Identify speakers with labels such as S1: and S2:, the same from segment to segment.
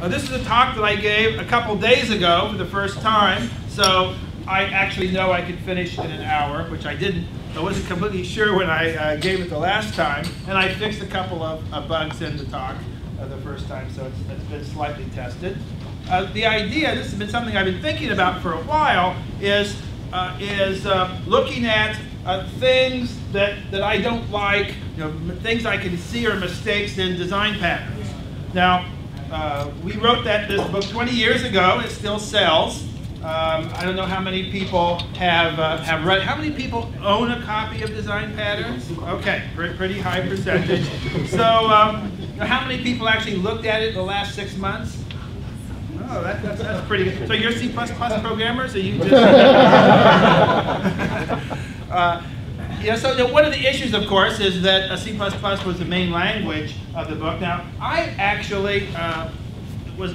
S1: This is a talk that I gave a couple days ago for the first time, so I actually know I could finish in an hour, which I didn't. I wasn't completely sure when I gave it the last time, and I fixed a couple of bugs in the talk the first time, so it's been slightly tested. The idea, this has been something I've been thinking about for a while, is looking at things that I don't like, things I can see are mistakes in design patterns. Now, we wrote this book 20 years ago. It still sells. I don't know how many people have read. How many people own a copy of Design Patterns? Okay, pretty high percentage. So, how many people actually looked at it in the last 6 months? Oh, that's pretty good. So you're C++ programmers, or you just? So one of the issues, of course, is that C++ was the main language of the book. Now, I actually was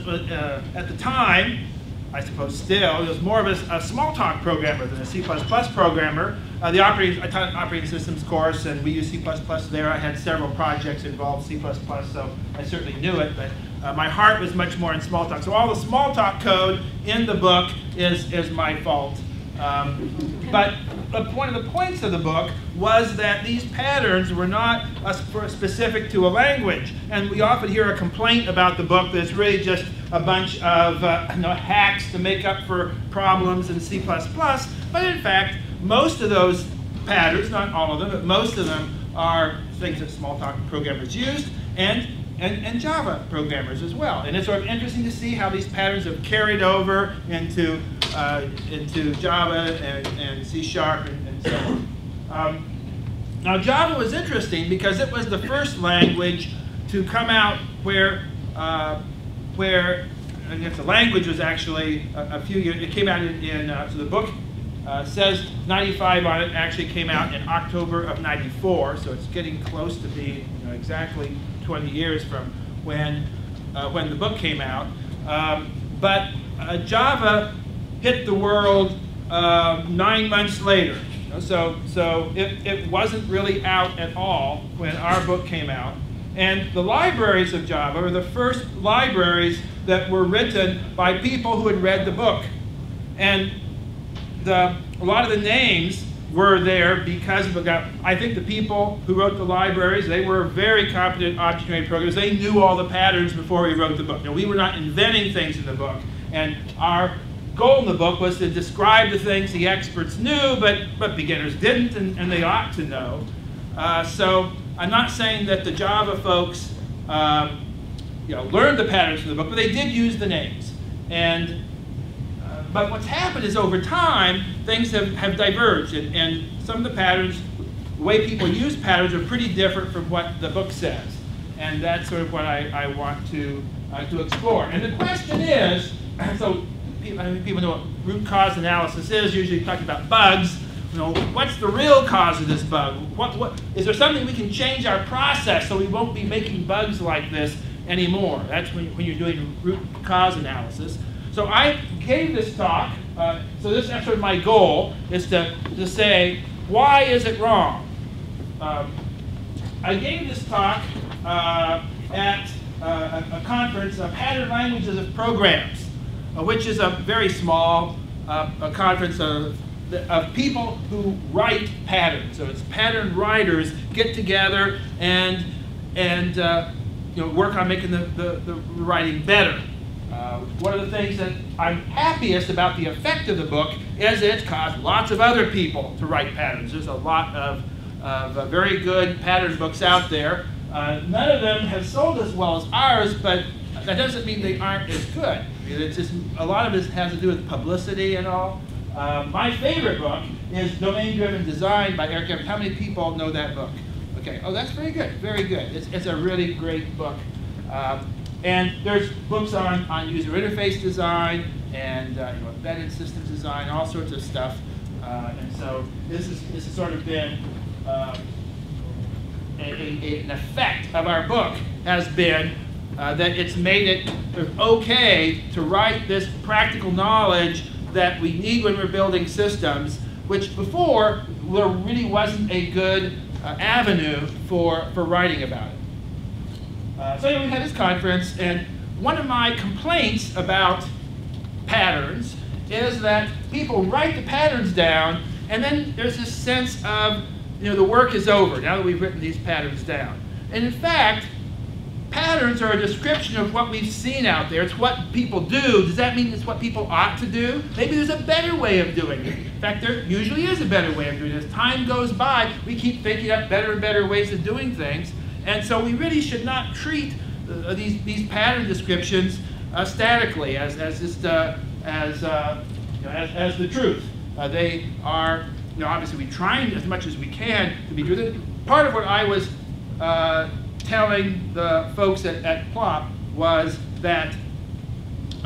S1: at the time, I suppose still, was more of a small talk programmer than a C++ programmer. I taught an operating systems course, and we used C++ there. I had several projects involved C++, so I certainly knew it, but my heart was much more in small talk. So all the small talk code in the book is my fault. But one of the points of the book was that these patterns were not specific to a language. And we often hear a complaint about the book that it's really just a bunch of hacks to make up for problems in C++. But in fact, most of those patterns, not all of them, but most of them are things that small talk programmers used, and Java programmers as well. And it's sort of interesting to see how these patterns have carried over into Java and C# and so on. Now Java was interesting because it was the first language to come out where I guess the language was actually a few years. It came out so the book says 95 on it. Actually came out in October of '94, so it's getting close to being exactly 20 years from when the book came out. But Java hit the world 9 months later. So it wasn't really out at all when our book came out. And the libraries of Java were the first libraries that were written by people who had read the book. And a lot of the names were there because of I think the people who wrote the libraries, they were very competent object-oriented programmers. They knew all the patterns before we wrote the book. Now, we were not inventing things in the book. And our goal in the book was to describe the things the experts knew, but beginners didn't, and they ought to know. So I'm not saying that the Java folks learned the patterns from the book, but they did use the names. But what's happened is over time, things have diverged, and some of the patterns, the way people use patterns are pretty different from what the book says. And that's sort of what I want to explore. And the question is, so people know what root cause analysis is, usually talking about bugs. What's the real cause of this bug? Is there something we can change our process so we won't be making bugs like this anymore? That's when you're doing root cause analysis. So I gave this talk, so that's sort of my goal, is to say, why is it wrong? I gave this talk at a conference, Pattern Languages of Programs, which is a very small a conference of people who write patterns. So it's pattern writers get together and work on making the writing better. One of the things that I'm happiest about the effect of the book is it's caused lots of other people to write patterns. There's a lot of very good pattern books out there. None of them have sold as well as ours, but that doesn't mean they aren't as good. I mean, it's just a lot of it has to do with publicity and all. My favorite book is Domain-Driven Design by Eric Evans. How many people know that book? Okay. Oh, that's very good. Very good. It's a really great book. And there's books on user interface design and embedded systems design, all sorts of stuff. And so this has sort of been an effect of our book has been that it's made it okay to write this practical knowledge that we need when we're building systems, which before there really wasn't a good avenue for writing about it. So anyway, we had this conference, and one of my complaints about patterns is that people write the patterns down, and then there's this sense of, the work is over now that we've written these patterns down. And in fact, patterns are a description of what we've seen out there. It's what people do. Does that mean it's what people ought to do? Maybe there's a better way of doing it. In fact, there usually is a better way of doing it. As time goes by, we keep thinking up better and better ways of doing things. And so we really should not treat these pattern descriptions statically as the truth. They are, obviously we're trying as much as we can to be true. Part of what I was telling the folks at PLOP was that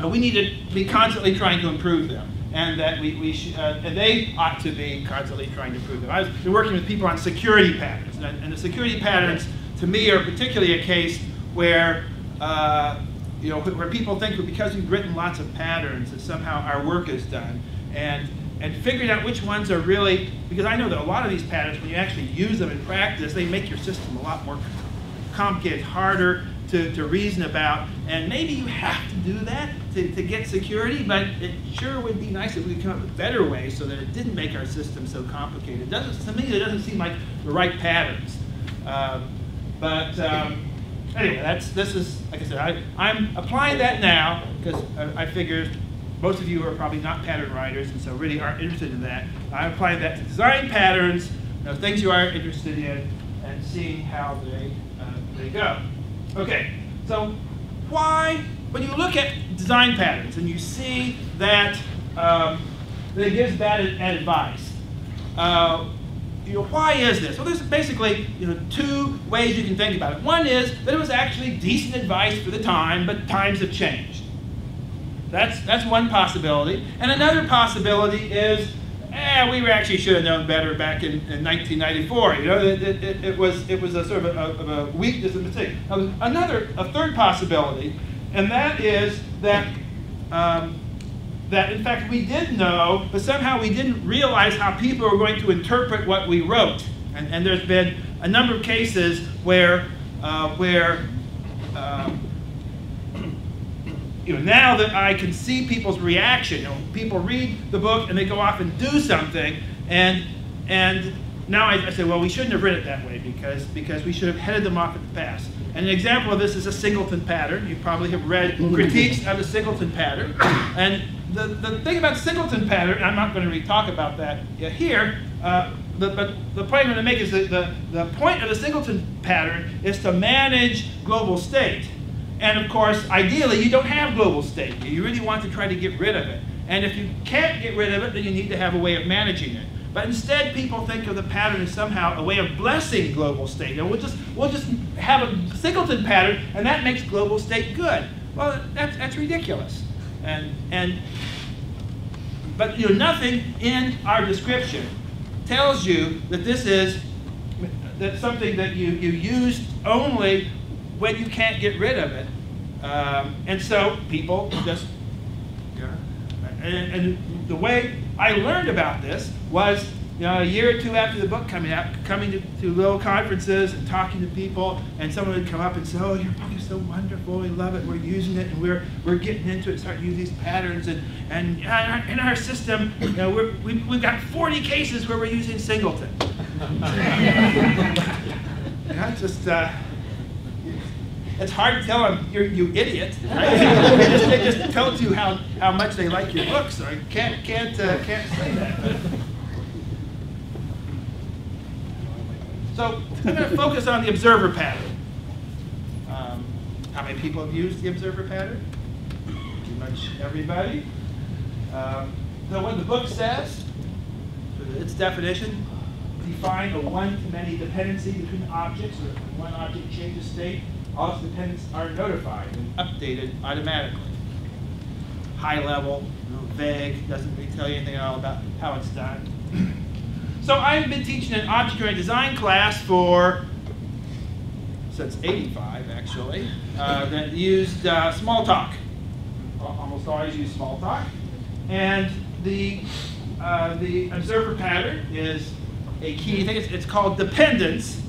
S1: we need to be constantly trying to improve them, and that we should, and they ought to be constantly trying to improve them. I've been working with people on security patterns, and the security patterns, to me, are particularly a case where where people think that because we've written lots of patterns that somehow our work is done, and figuring out which ones are really, because I know that a lot of these patterns, when you actually use them in practice, they make your system a lot more complicated, harder to reason about, and maybe you have to do that to get security, but it sure would be nice if we could come up with better ways so that it didn't make our system so complicated. To me, it doesn't seem like the right patterns. Anyway, this is, like I said, I'm applying that now because I figure most of you are probably not pattern writers and so really aren't interested in that. I'm applying that to design patterns, things you are interested in, and seeing how they go. Okay, so why, when you look at design patterns and you see that it gives bad advice, why is this? Well, there's basically two ways you can think about it. One is that it was actually decent advice for the time, but times have changed. That's one possibility. And another possibility is, we actually should have known better back in 1994. It was a sort of a weakness and mistake. A third possibility, and that is that that in fact we did know, but somehow we didn't realize how people were going to interpret what we wrote. And there's been a number of cases where now that I can see people's reaction, people read the book and they go off and do something, and now I say, well, we shouldn't have written it that way because we should have headed them off at the pass. And an example of this is a singleton pattern. You probably have read critiques of the singleton pattern. And the thing about singleton pattern, I'm not going to really talk about that here, but the point I'm going to make is that the point of the singleton pattern is to manage global state. And of course, ideally, you don't have global state. You really want to try to get rid of it. And if you can't get rid of it, then you need to have a way of managing it. But instead, people think of the pattern as somehow a way of blessing global state. We'll just have a singleton pattern, and that makes global state good. Well, that's ridiculous. But nothing in our description tells you that this is something that you use only when you can't get rid of it. And so people just, and the way I learned about this was, a year or two after the book coming out, coming to little conferences and talking to people, and someone would come up and say, "Oh, your book is so wonderful, we love it, we're using it, and we're getting into it, starting to use these patterns, and in our system, we've got 40 cases where we're using singleton." It's just, it's hard to tell them, you idiot, right? They just tell you how much they like your book, so I can't say that. So I'm going to focus on the observer pattern. How many people have used the observer pattern? Pretty much everybody. So what the book says, its definition, define a one-to-many dependency between objects, or when one object changes state, all its dependents are notified and updated automatically. High level, vague, doesn't really tell you anything at all about how it's done. So I've been teaching an object-oriented design class since '85 actually, that used Smalltalk. Almost always use Smalltalk. And the observer pattern is a key thing. It's called dependence.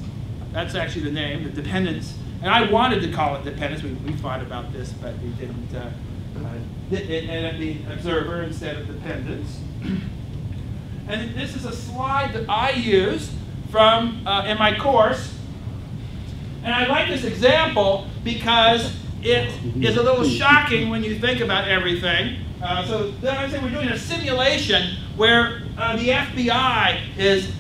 S1: That's actually the name, the dependence. And I wanted to call it dependence. We thought about this, but we didn't. It ended up being observer instead of dependence. And this is a slide that I used from in my course. And I like this example because it is a little shocking when you think about everything. So then I say we're doing a simulation where the FBI is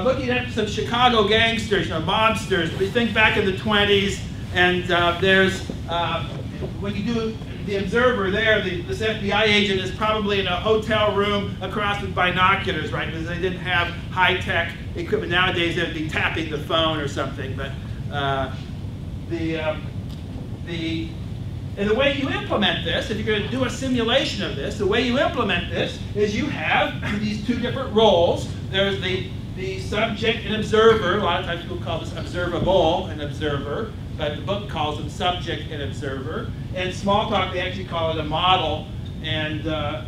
S1: looking at some Chicago gangsters, mobsters. We think back in the 20s, and there's, when you do the observer there, this FBI agent is probably in a hotel room across with binoculars, right? Because they didn't have high-tech equipment. Nowadays, they'd be tapping the phone or something. But and the way you implement this, if you're going to do a simulation of this, the way you implement this is you have these two different roles. There's the subject and observer. A lot of times people call this observable and observer, but the book calls them subject and observer. And Smalltalk, they actually call it a model. And the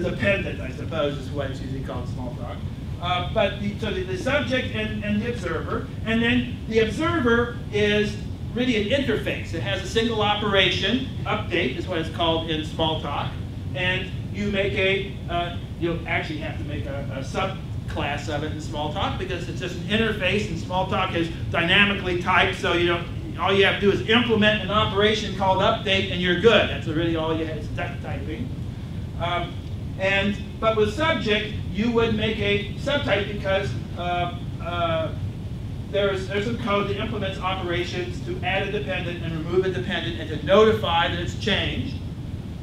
S1: dependent, I suppose, is what it's usually called in Smalltalk. So the subject and the observer, and then the observer is really an interface. It has a single operation. Update is what it's called in Smalltalk, and you make you actually have to make a subclass of it in Smalltalk because it's just an interface, and Smalltalk is dynamically typed, so you don't. All you have to do is implement an operation called update, and you're good. That's really all you have. It's duck typing. But with subject, you would make a subtype because there's some code that implements operations to add a dependent and remove a dependent and to notify that it's changed.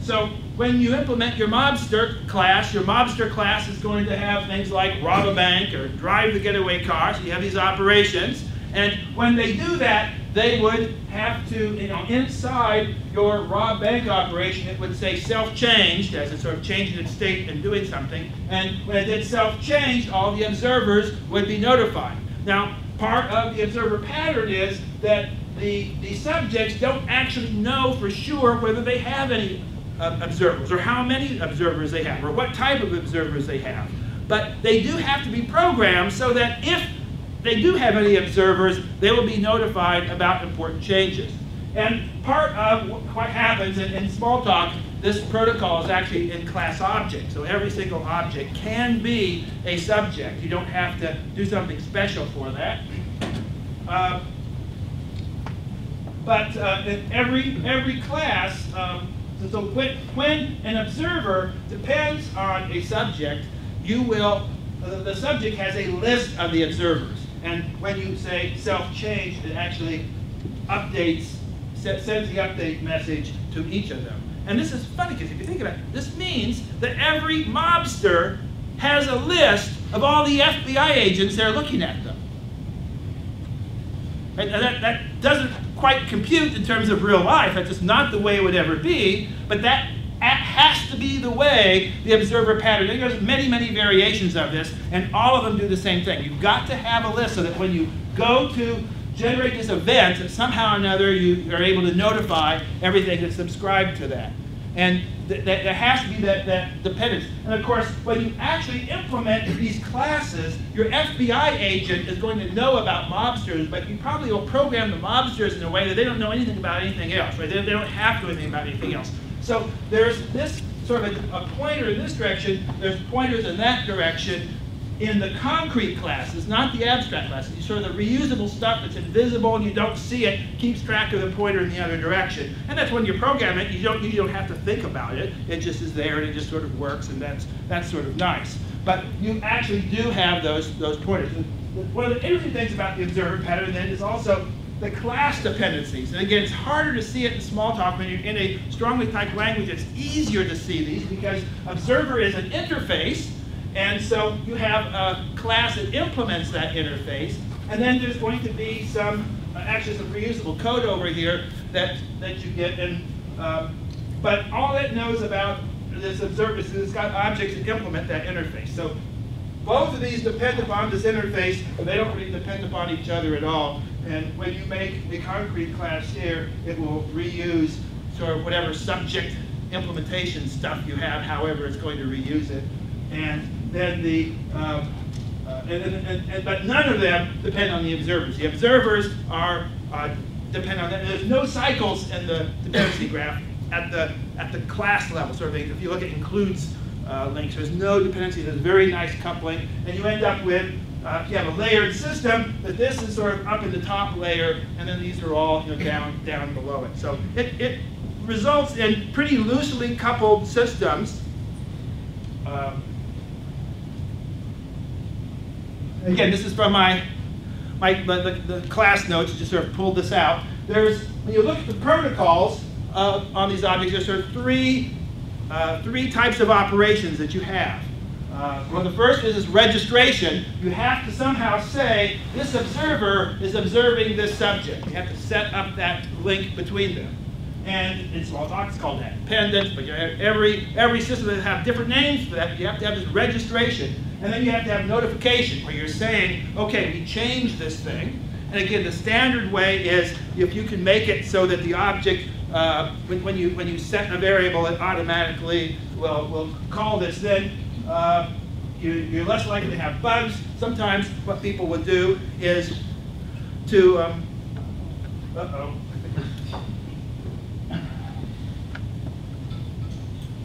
S1: So when you implement your mobster class is going to have things like rob a bank or drive the getaway car. So you have these operations. And when they do that, they would have to, inside your rob bank operation, it would say self-changed, as it's sort of changing its state and doing something. And when it did self-changed, all the observers would be notified. Now, part of the observer pattern is that the subjects don't actually know for sure whether they have any observers, or how many observers they have, or what type of observers they have. But they do have to be programmed so that if they do have any observers, they will be notified about important changes. And part of what happens in Smalltalk, this protocol is actually in class object. So every single object can be a subject. You don't have to do something special for that. But in every class, so when an observer depends on a subject, the subject has a list of the observers. And when you say self-change, it actually updates, sends the update message to each of them. And this is funny because if you think about it, this means that every mobster has a list of all the FBI agents that are looking at them. Right? That doesn't quite compute in terms of real life. That's just not the way it would ever be. But that has to be the way the observer pattern. There's many, many variations of this, and all of them do the same thing. You've got to have a list so that when you go to generate this event, that somehow or another you are able to notify everything that's subscribed to that. And there has to be that dependence. And of course, when you actually implement these classes, your FBI agent is going to know about mobsters, but you probably will program the mobsters in a way that they don't know anything about anything else. Right? They don't have to know anything about anything else. So there's this sort of a pointer in this direction, there's pointers in that direction in the concrete classes, not the abstract classes. You sort of the reusable stuff that's invisible and you don't see it, keeps track of the pointer in the other direction. And that's when you program it, you don't have to think about it. It just is there and it just sort of works, and that's sort of nice. But you actually do have those pointers. One of the interesting things about the observer pattern then is also the class dependencies. And again, it's harder to see it in Smalltalk. When you're in a strongly typed language, it's easier to see these because observer is an interface, and so you have a class that implements that interface, and then there's going to be some reusable code over here that you get. And but all it knows about this observer is it's got objects that implement that interface. So both of these depend upon this interface, but they don't really depend upon each other at all. And when you make the concrete class here, it will reuse sort of whatever subject implementation stuff you have, however it's going to reuse it. And then the But none of them depend on the observers. The observers are depend on that. There's no cycles in the dependency graph at the class level. Sort of thing. If you look at includes links, there's no dependency. There's very nice coupling, and you end up with if you have a layered system, that this is sort of up in the top layer, and then these are all down below it. So it results in pretty loosely coupled systems. Again, this is from the class notes. Just sort of pulled this out. When you look at the protocols on these objects, there's sort of three types of operations that you have. Well, the first is registration. You have to somehow say this observer is observing this subject. You have to set up that link between them. And in Smalltalk, it's called that dependent, but you have every system that have different names for that. You have to have this registration. And then you have to have notification where you're saying, okay, we changed this thing. And again, the standard way is if you can make it so that the object, when you set a variable, it automatically will call this, then you're less likely to have bugs. Sometimes what people would do is to,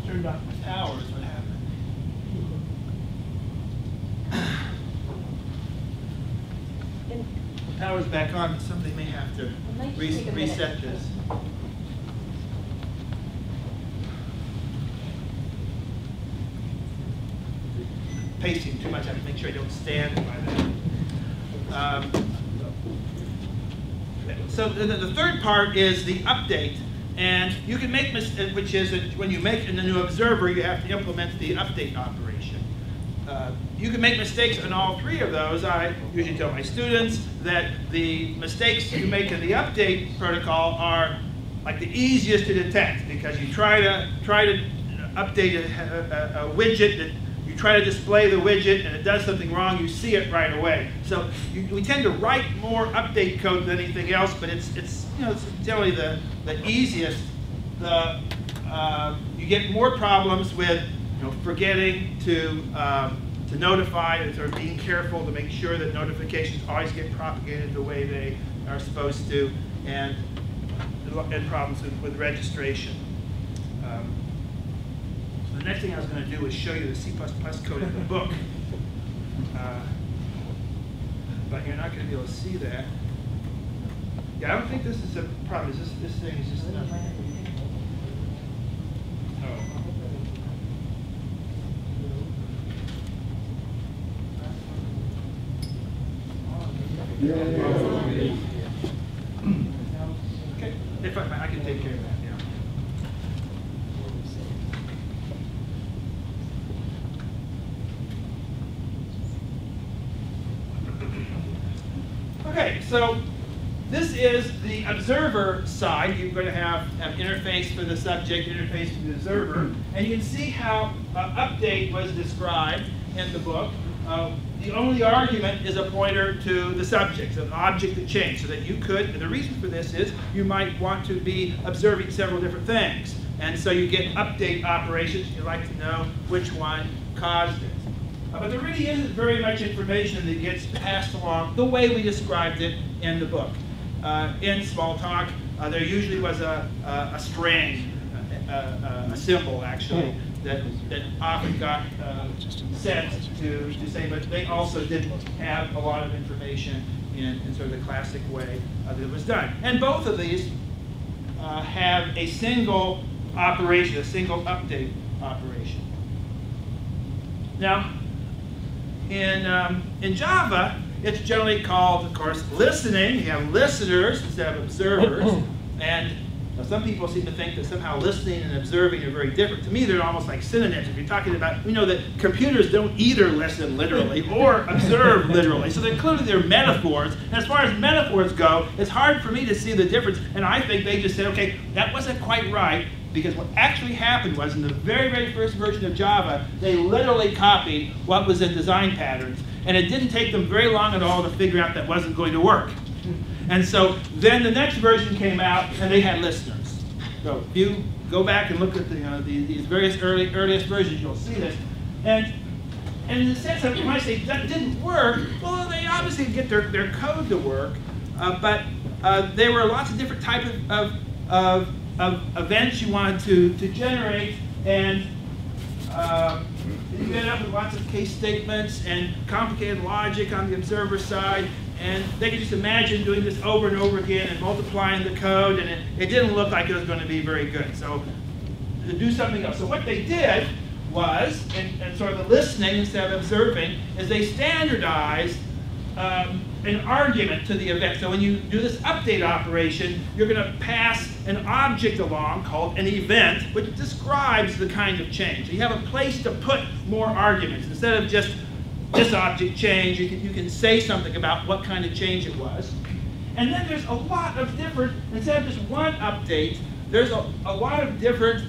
S1: turned off my power is what happened. The power's back on, but somebody may have to reset this. Pasting too much, I have to make sure I don't stand by that. So the third part is the update. And you can make mistakes, which is that when you make a new observer, you have to implement the update operation. You can make mistakes in all three of those. I usually tell my students that the mistakes you make in the update protocol are like the easiest to detect, because you try to update a widget that you try to display the widget and it does something wrong, you see it right away. So we tend to write more update code than anything else, but it's generally the easiest. You get more problems with forgetting to notify and sort of being careful to make sure that notifications always get propagated the way they are supposed to, and problems with registration. So the next thing I was going to do was show you the C++ code in the book, but you're not going to be able to see that. Yeah, I don't think this is a problem. This thing is just enough. Okay, if I can take care of that. Yeah. Okay, so this is the observer side. You're going to have interface for the subject, interface for the observer, and you can see how update was described in the book. The only argument is a pointer to the subject, so an object that changed, so that you could, and the reason for this is you might want to be observing several different things. And so you get update operations, you like to know which one caused it. But there really isn't very much information that gets passed along the way we described it in the book. In Smalltalk, there usually was a string, a symbol actually, that often got sent to say, but they also didn't have a lot of information in sort of the classic way that it was done. And both of these have a single operation, a single update operation. Now, in Java, it's generally called, of course, listening. You have listeners instead of observers. And some people seem to think that somehow listening and observing are very different. To me, they're almost like synonyms. If you're talking about, we know that computers don't either listen literally or observe literally. So clearly they're metaphors. And as far as metaphors go, it's hard for me to see the difference. And I think they just said, okay, that wasn't quite right. Because what actually happened was in the very, very first version of Java, they literally copied what was in design patterns. And it didn't take them very long at all to figure out that wasn't going to work. And so then the next version came out, and they had listeners. So if you go back and look at these various earliest versions, you'll see this. And And in the sense of when I say that didn't work, well, they obviously get their code to work, but there were lots of different types of events you wanted to generate, and you ended up with lots of case statements and complicated logic on the observer side, and they could just imagine doing this over and over again and multiplying the code, and it didn't look like it was going to be very good. So to do something else. So what they did was, and sort of the listening instead of observing, is they standardized an argument to the event. So when you do this update operation, you're going to pass an object along called an event, which describes the kind of change. So you have a place to put more arguments. Instead of just this object change, you can say something about what kind of change it was. And then there's a lot of different, instead of just one update, there's a lot of different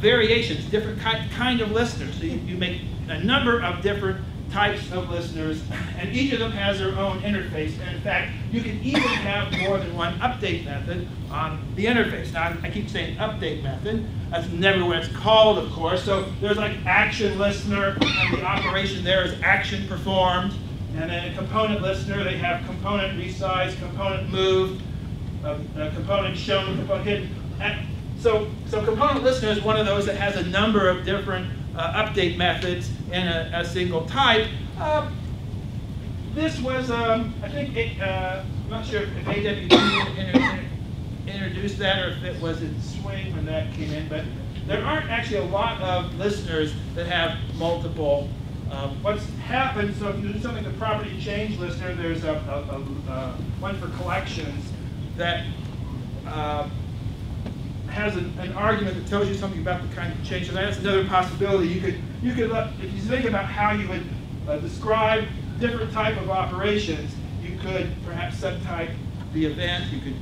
S1: variations, different kind of listeners. So you make a number of different types of listeners, and each of them has their own interface. And in fact, you can even have more than one update method on the interface. Now, I keep saying update method. That's never what it's called, of course. So there's like action listener, and the operation there is action performed. And then a component listener, they have component resize, component moved, component shown, component hidden. So component listener is one of those that has a number of different update methods in a single type. This was, I think, I'm not sure if AWT introduced that or if it was in swing when that came in, but there aren't actually a lot of listeners that have multiple. What's happened, so if you do something with property change listener, there's one for collections that has an argument that tells you something about the kind of change. So that's another possibility. You could if you think about how you would describe different type of operations, you could perhaps subtype the event. You could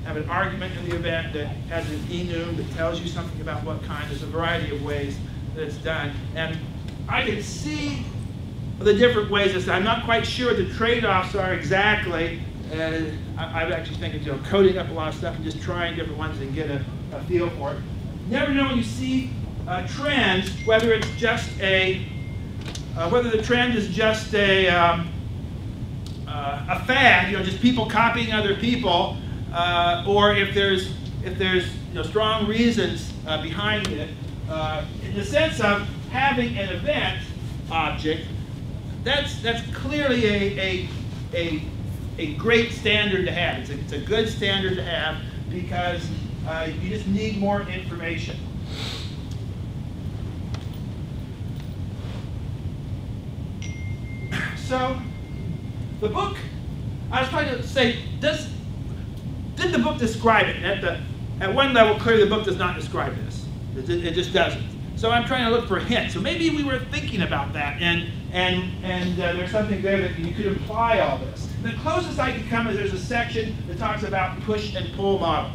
S1: have an argument in the event that has an enum that tells you something about what kind. There's a variety of ways that it's done. And I can see the different ways it's done. I'm not quite sure what the trade-offs are exactly. I'm actually thinking, coding up a lot of stuff and just trying different ones and get a feel for it. Never know when you see trends whether it's just whether the trend is just a fad, just people copying other people, or if there's strong reasons behind it. In the sense of having an event object, that's clearly a great standard to have. It's a good standard to have because you just need more information. So the book, I was trying to say, did the book describe it? At one level, clearly the book does not describe this. It just doesn't. So I'm trying to look for hints. So maybe we were thinking about that, and there's something there that you could imply all this. The closest I could come is there's a section that talks about push and pull model.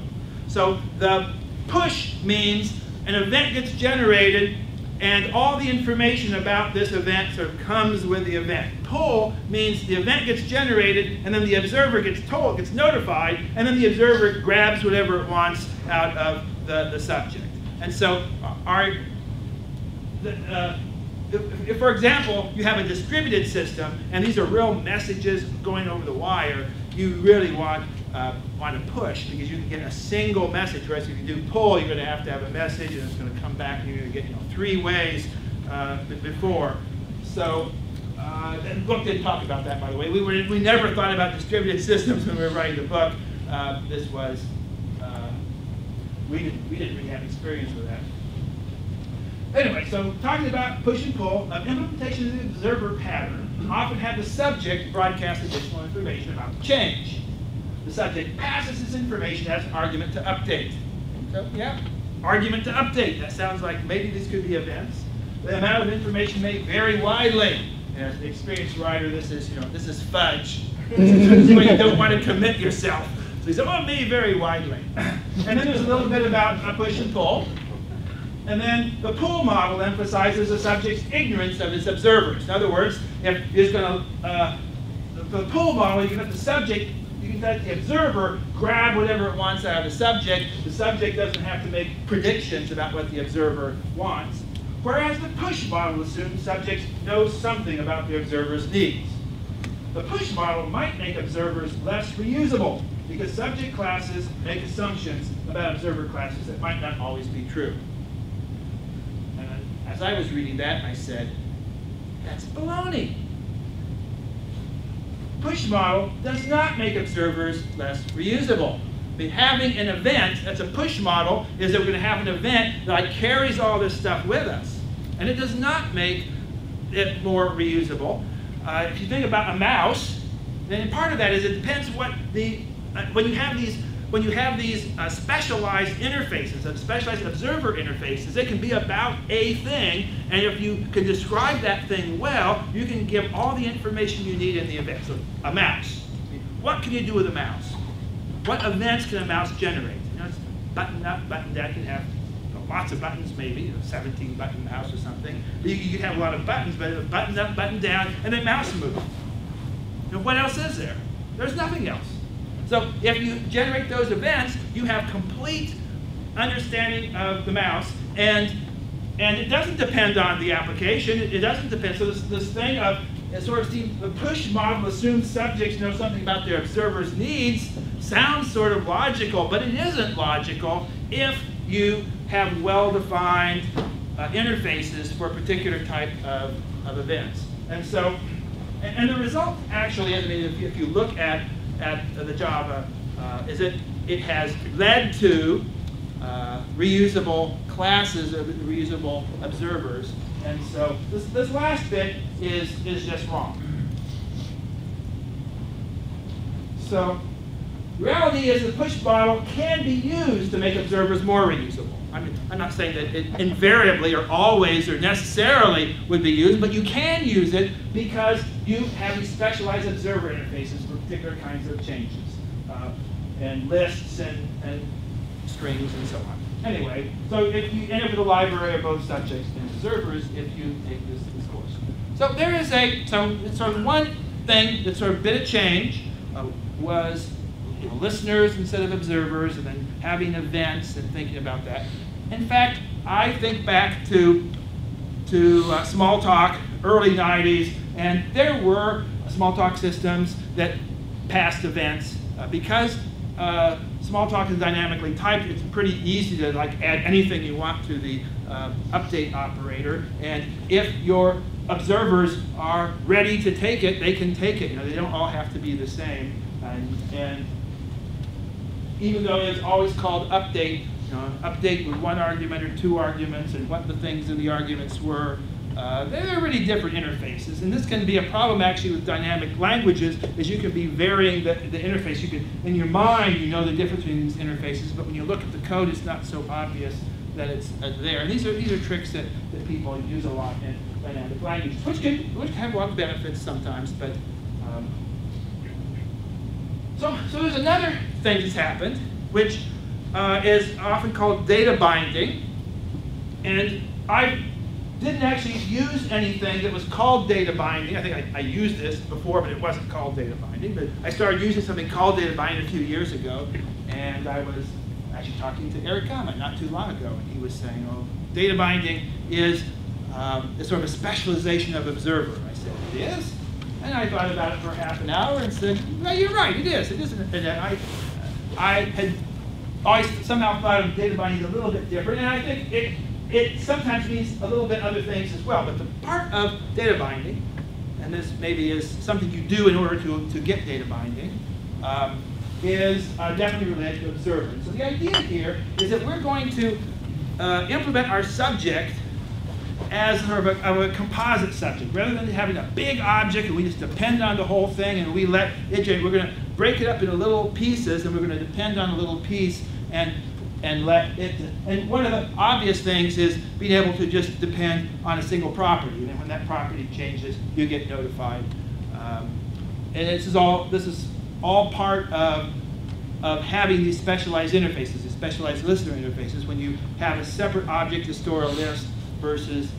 S1: So the push means an event gets generated, and all the information about this event sort of comes with the event. Pull means the event gets generated, and then the observer gets notified, and then the observer grabs whatever it wants out of the subject. And so if, for example, you have a distributed system, and these are real messages going over the wire, you really want to push, because you can get a single message. Whereas if you do pull, you're going to have a message, and it's going to come back, and you're going to get 3 ways before. So the book didn't talk about that, by the way. We never thought about distributed systems when we were writing the book. This was we didn't really have experience with that. Anyway, so talking about push and pull, implementation of the observer pattern often had the subject broadcast additional information about the change. The subject passes this information as an argument to update. So yeah, argument to update. That sounds like maybe these could be events. The amount of information may vary widely. And as an experienced writer, this is fudge. This is when you don't want to commit yourself. So he said, well, it may vary widely. And then there's a little bit about push and pull. And then the pull model emphasizes the subject's ignorance of its observers. In other words, if it's going to, the pull model, you can let the subject, you can let the observer grab whatever it wants out of the subject. The subject doesn't have to make predictions about what the observer wants. Whereas the push model assumes subjects know something about the observer's needs. The push model might make observers less reusable because subject classes make assumptions about observer classes that might not always be true. And as I was reading that, I said, that's baloney. Push model does not make observers less reusable. I mean, having an event that's a push model is that we're going to have an event that carries all this stuff with us. And it does not make it more reusable. If you think about a mouse, then part of that is it depends what the when you have these specialized interfaces, specialized observer interfaces, it can be about a thing, and if you can describe that thing well, you can give all the information you need in the event. So a mouse. What can you do with a mouse? What events can a mouse generate? You know, it's button up, button down. You can have lots of buttons, maybe, a 17-button mouse or something. You can have a lot of buttons, but button up, button down, and then mouse move. You know, what else is there? There's nothing else. So if you generate those events, you have complete understanding of the mouse, and it doesn't depend on the application. It doesn't depend. So this thing of it sort of seems the push model assumes subjects know something about their observer's needs sounds sort of logical, but it isn't logical if you have well-defined interfaces for a particular type of events. And so, and the result actually, I mean, if you look at the Java, is it has led to reusable classes of reusable observers. And so this last bit is just wrong. So the reality is the push model can be used to make observers more reusable. I mean, I'm not saying that it invariably or always or necessarily would be used, but you can use it because you have these specialized observer interfaces for particular kinds of changes, and lists and strings and so on. Anyway, so if you end up with a library of both subjects and observers if you take this course. So there is it's sort of one thing that sort of bit of change was listeners instead of observers, and then having events and thinking about that. In fact, I think back to Smalltalk, early 90s, and there were Smalltalk systems that passed events because Smalltalk is dynamically typed. It's pretty easy to add anything you want to the update operator, and if your observers are ready to take it, they can take it. You know, they don't all have to be the same, and even though it's always called update, you know, update with one argument or two arguments and what the things in the arguments were, they're really different interfaces. And this can be a problem actually with dynamic languages, is you can be varying the interface. You can, in your mind, you know the difference between these interfaces, but when you look at the code, it's not so obvious that it's there. And these are tricks that people use a lot in dynamic languages, which can have a lot of benefits sometimes, but so there's another thing that's happened, which is often called data binding. And I didn't actually use anything that was called data binding. I think I used this before, but it wasn't called data binding. But I started using something called data binding a few years ago, and I was actually talking to Eric Gama not too long ago, and he was saying, oh, data binding is sort of a specialization of observer. I said, it is? And I thought about it for half an hour and said, well, you're right, it is. It isn't. And I had always somehow thought of data binding a little bit different, and I think it sometimes means a little bit other things as well. But the part of data binding, and this maybe is something you do in order to get data binding, is definitely related to observer. So the idea here is that we're going to implement our subject as sort of a composite subject. Rather than having a big object and we just depend on the whole thing and we let it generate, we're going to break it up into little pieces, and we're going to depend on a little piece and let it. And one of the obvious things is being able to just depend on a single property. And then when that property changes, you get notified. And this is all part of having these specialized interfaces, these specialized listener interfaces. When you have a separate object to store a list versus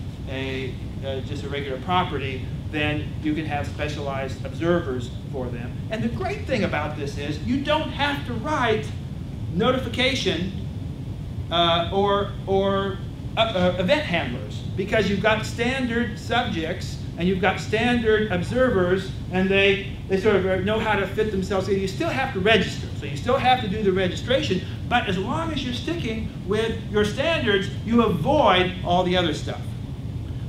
S1: just a regular property, then you can have specialized observers for them. And the great thing about this is you don't have to write notification or event handlers, because you've got standard subjects and you've got standard observers, and they sort of know how to fit themselves in. You still have to register, so you still have to do the registration, but as long as you're sticking with your standards, you avoid all the other stuff.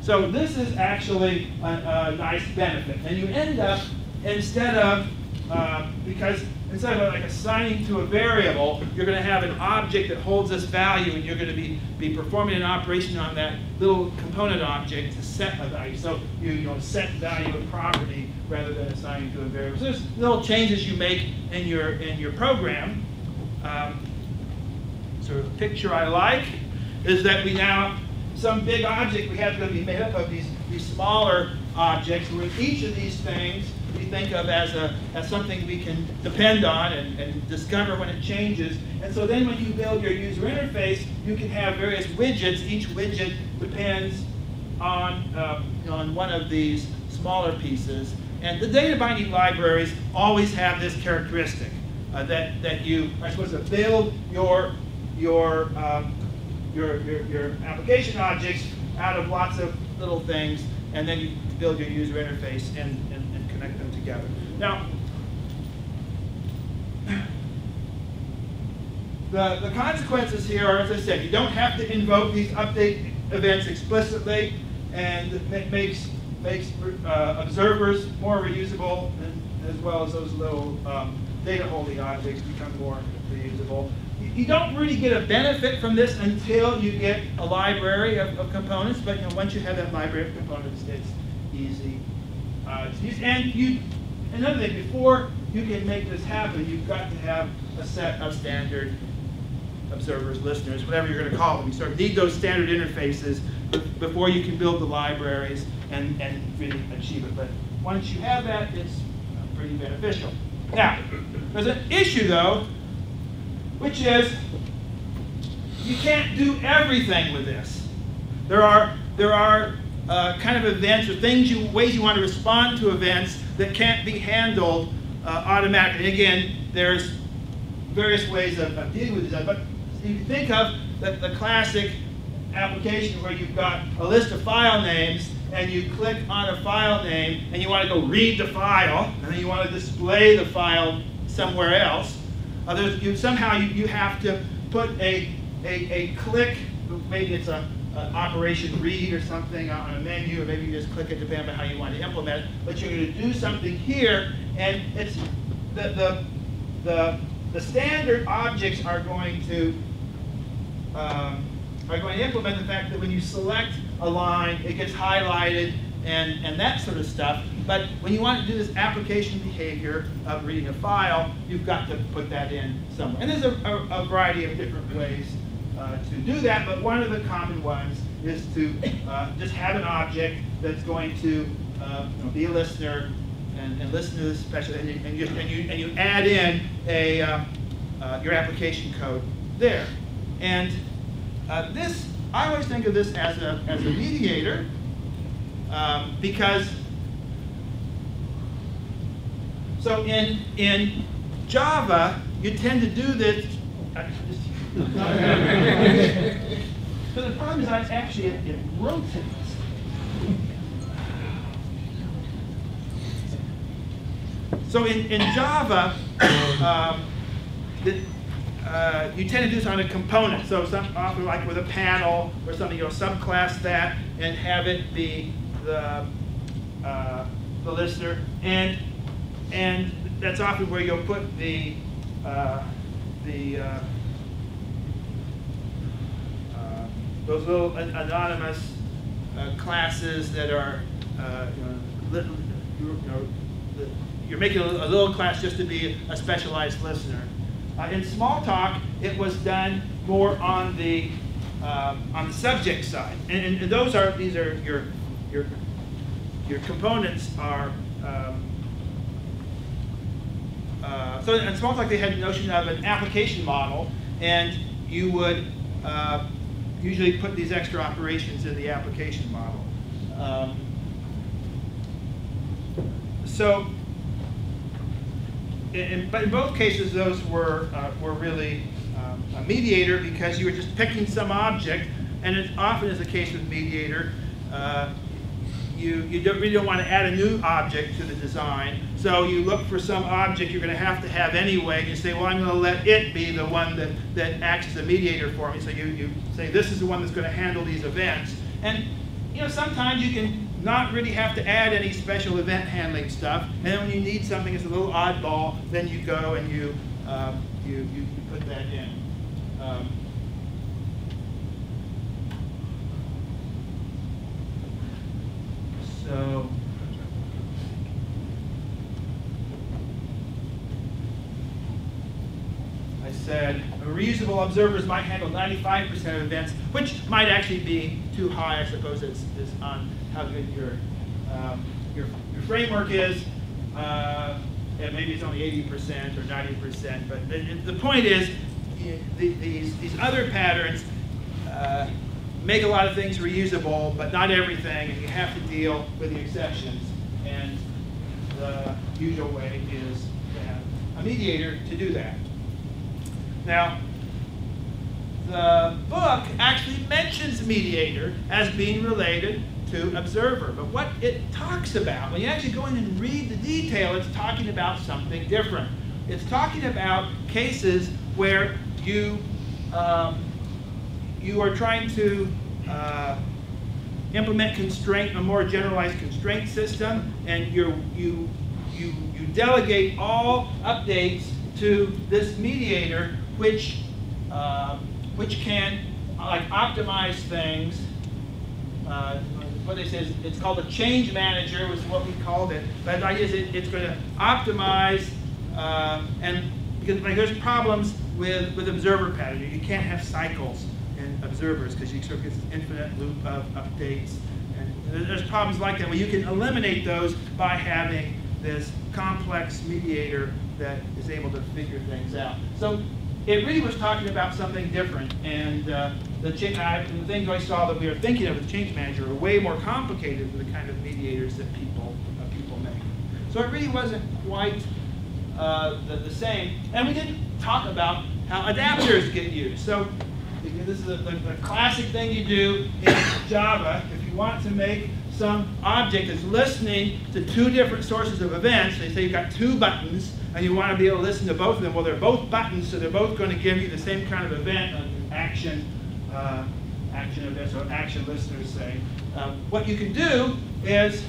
S1: So this is actually a nice benefit. And you end up, instead of like assigning to a variable, you're going to have an object that holds this value, and you're going to be performing an operation on that little component object to set a value. So you set value of property rather than assigning to a variable. So there's little changes you make in your program. Sort of picture I like is that we now, some big object we have going to be made up of these smaller objects, where each of these things we think of as something we can depend on and discover when it changes. And so then when you build your user interface, you can have various widgets. Each widget depends on one of these smaller pieces. And the data binding libraries always have this characteristic that you are supposed to build your application objects out of lots of little things, and then you build your user interface and connect them together. Now, the consequences here are, as I said, you don't have to invoke these update events explicitly, and it makes observers more reusable, as well as those little data holding objects become more reusable. You don't really get a benefit from this until you get a library of components, but once you have that library of components, it's easy to use. And another thing, before you can make this happen, you've got to have a set of standard observers, listeners, whatever you're going to call them. You sort of need those standard interfaces before you can build the libraries and really achieve it. But once you have that, it's pretty beneficial. Now, there's an issue though, which is you can't do everything with this. There are kind of events or ways you want to respond to events that can't be handled automatically. And again, there's various ways of dealing with this. But you can think of the classic application where you've got a list of file names, and you click on a file name, and you want to go read the file, and then you want to display the file somewhere else. Somehow you have to put a click, maybe it's an operation read or something on a menu, or maybe you just click it depending on how you want to implement it. But you're going to do something here, and it's the standard objects are going to implement the fact that when you select a line, it gets highlighted and that sort of stuff. But when you want to do this application behavior of reading a file, you've got to put that in somewhere. And there's a variety of different ways to do that, but one of the common ones is to just have an object that's going to be a listener and listen to this special, and you add in your application code there. And this, I always think of this as a mediator, because so in Java you tend to do this. So the problem is it rotates. So in Java, you tend to do this on a component. So often like with a panel or something, you'll subclass that and have it be the listener, and that's often where you'll put those little anonymous classes that are you're making a little class just to be a specialized listener. In Smalltalk, it was done more on the subject side, and these are your components are. So in Smalltalk, they had the notion of an application model, and you would usually put these extra operations in the application model. But in both cases, those were really a mediator, because you were just picking some object and it often is the case with Mediator. You really don't want to add a new object to the design, so you look for some object you're going to have anyway, and you say, well, I'm going to let it be the one that acts as a mediator for me. So you say, this is the one that's going to handle these events. And sometimes you can not really have to add any special event handling stuff, and then when you need something that's a little oddball, then you go and you put that in. So I said reusable observers might handle 95% of events, which might actually be too high. I suppose it's on how good your framework is. And maybe it's only 80% or 90%. But the point is, these other patterns make a lot of things reusable, but not everything, and you have to deal with the exceptions. And the usual way is to have a mediator to do that. Now, the book actually mentions mediator as being related to observer, but what it talks about, when you actually go in and read the detail, it's talking about something different. It's talking about cases where you are trying to implement constraint, a more generalized constraint system, and you delegate all updates to this mediator, which can optimize things. What they say is it's called a change manager, was what we called it. But the idea is it's going to optimize, and because there's problems with observer pattern. You can't have cycles in observers because you sort of get this infinite loop of updates. And there's problems like that. Well, you can eliminate those by having this complex mediator that is able to figure things out. So it really was talking about something different, and the things I saw that we were thinking of with Change Manager are way more complicated than the kind of mediators that people make. So it really wasn't quite the same. And we didn't talk about how adapters get used. So this is the classic thing you do in Java. If you want to make some object that's listening to two different sources of events, they say you've got two buttons, and you want to be able to listen to both of them. Well, they're both buttons, so they're both going to give you the same kind of event, action events, or action listeners say. What you can do is,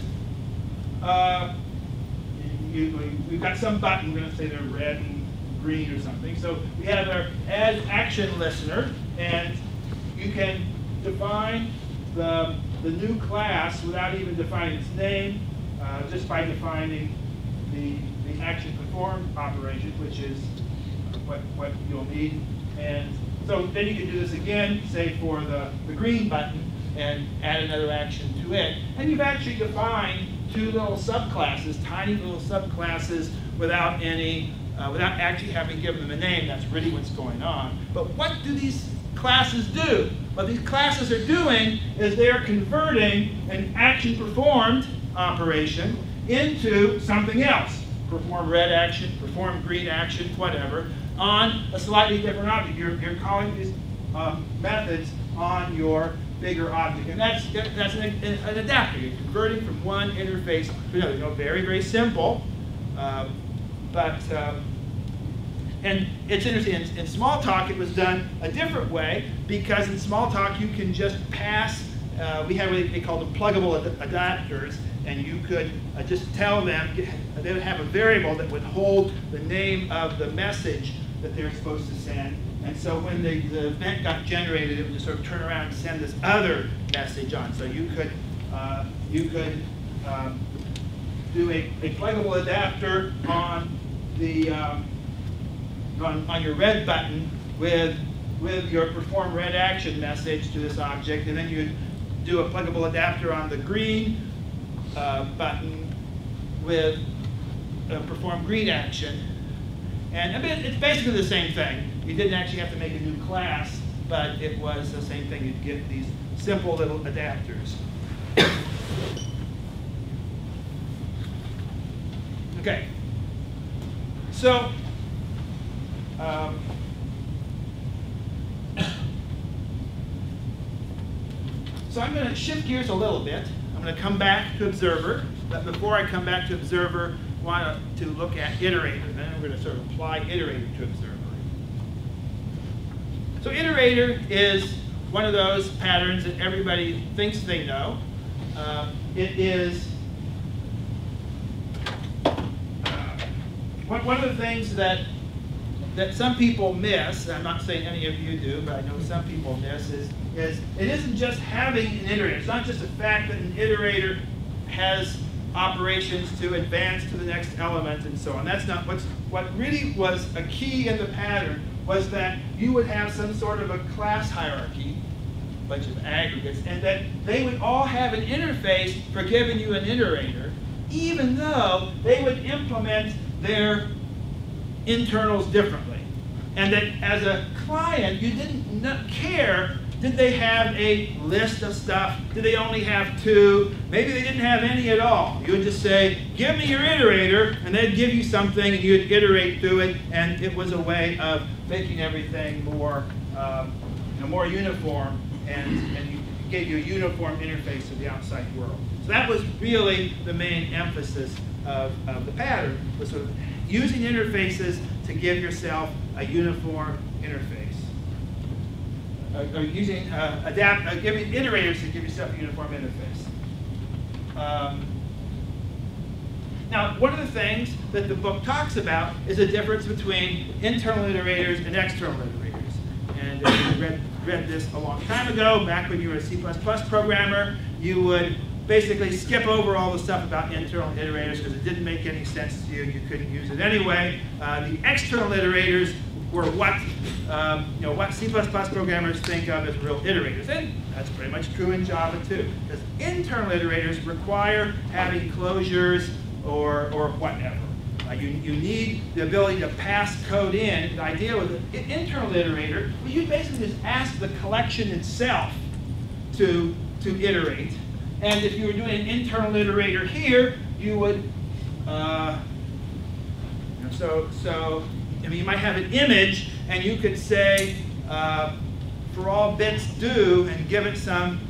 S1: we've got some button, we're going to say they're red and green or something. So we have our add action listener, and you can define the new class without even defining its name, just by defining the action performed operation, which is what you'll need. And so then you can do this again, say for the green button, and add another action to it. And you've actually defined two little subclasses, tiny little subclasses, without actually having given them a name. That's really what's going on. But what do these classes do? What these classes are doing is they're converting an action performed operation into something else. Perform red action, perform green action, whatever, on a slightly different object. You're calling these methods on your bigger object. And that's an adapter. You're converting from one interface to another. Very, very simple. And it's interesting, in Smalltalk it was done a different way, because in Smalltalk you can just pass, we have what they call the pluggable adapters, and you could just tell them, they would have a variable that would hold the name of the message that they're supposed to send. And so when the event got generated, it would just sort of turn around and send this other message on. So you could do a pluggable adapter on the on your red button with your perform red action message to this object, and then you'd do a pluggable adapter on the green button with perform green action. And I mean, it's basically the same thing. You didn't actually have to make a new class, but it was the same thing. You'd get these simple little adapters. Okay. So, So I'm going to shift gears a little bit. I'm going to come back to Observer, but before I come back to Observer, I want to look at Iterator. Then we're going to sort of apply Iterator to Observer. So Iterator is one of those patterns that everybody thinks they know. It is one of the things that some people miss. I'm not saying any of you do, but I know some people miss, is it isn't just having an iterator. It's not just the fact that an iterator has operations to advance to the next element and so on. That's not what really was a key in the pattern, was that you would have some sort of a class hierarchy, a bunch of aggregates, and that they would all have an interface for giving you an iterator, even though they would implement their internals differently. And that as a client, you didn't care, did they have a list of stuff? Did they only have 2? Maybe they didn't have any at all. You would just say, give me your iterator, and they'd give you something, and you'd iterate through it, and it was a way of making everything more, more uniform, and you gave you a uniform interface to the outside world. So that was really the main emphasis of the pattern, was sort of using interfaces to give yourself a uniform interface. Or using giving iterators to give yourself a uniform interface. Now, one of the things that the book talks about is the difference between internal iterators and external iterators. And if you read this a long time ago, back when you were a C++ programmer, you would basically skip over all the stuff about internal iterators because it didn't make any sense to you. You couldn't use it anyway. The external iterators were what C++ programmers think of as real iterators. And that's pretty much true in Java too. Because internal iterators require having closures or whatever. You need the ability to pass code in. The idea with an internal iterator, well, you basically just ask the collection itself to iterate. And if you were doing an internal iterator here, you would, you might have an image, and you could say, for all bits due, and give it some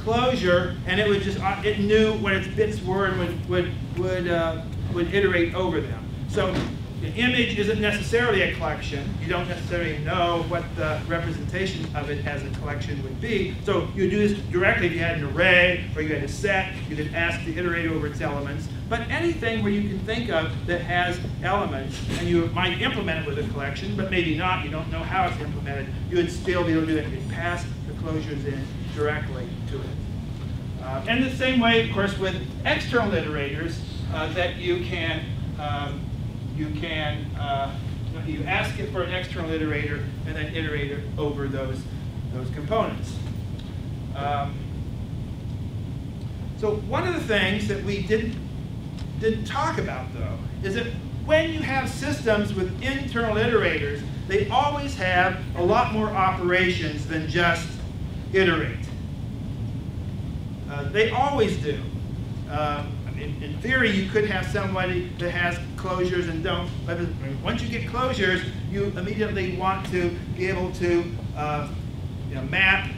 S1: closure, and it would just, it knew what its bits were and would iterate over them. So the image isn't necessarily a collection. You don't necessarily know what the representation of it as a collection would be. So you do this directly. If you had an array or you had a set, you could ask the iterator over its elements. But anything where you can think of that has elements, and you might implement it with a collection, but maybe not, you don't know how it's implemented, you would still be able to do that. You'd pass the closures in directly to it. And the same way, of course, with external iterators, that you ask it for an external iterator and then iterate it over those components. So one of the things that we didn't talk about, though, is that when you have systems with internal iterators, they always have a lot more operations than just iterate. They always do. In theory, you could have somebody that has closures and don't, but once you get closures, you immediately want to be able to map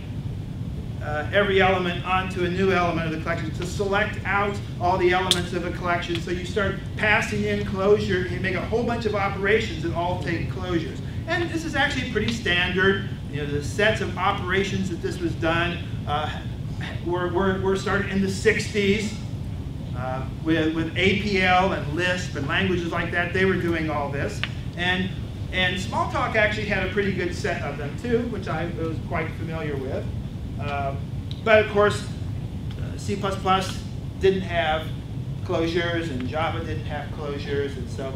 S1: every element onto a new element of the collection, to select out all the elements of a collection. So you start passing in closure, you make a whole bunch of operations that all take closures. And this is actually pretty standard. The sets of operations that this was done were started in the 60s. With APL and Lisp and languages like that, they were doing all this. And Smalltalk actually had a pretty good set of them too, which I was quite familiar with. But of course, C++ didn't have closures, and Java didn't have closures, and so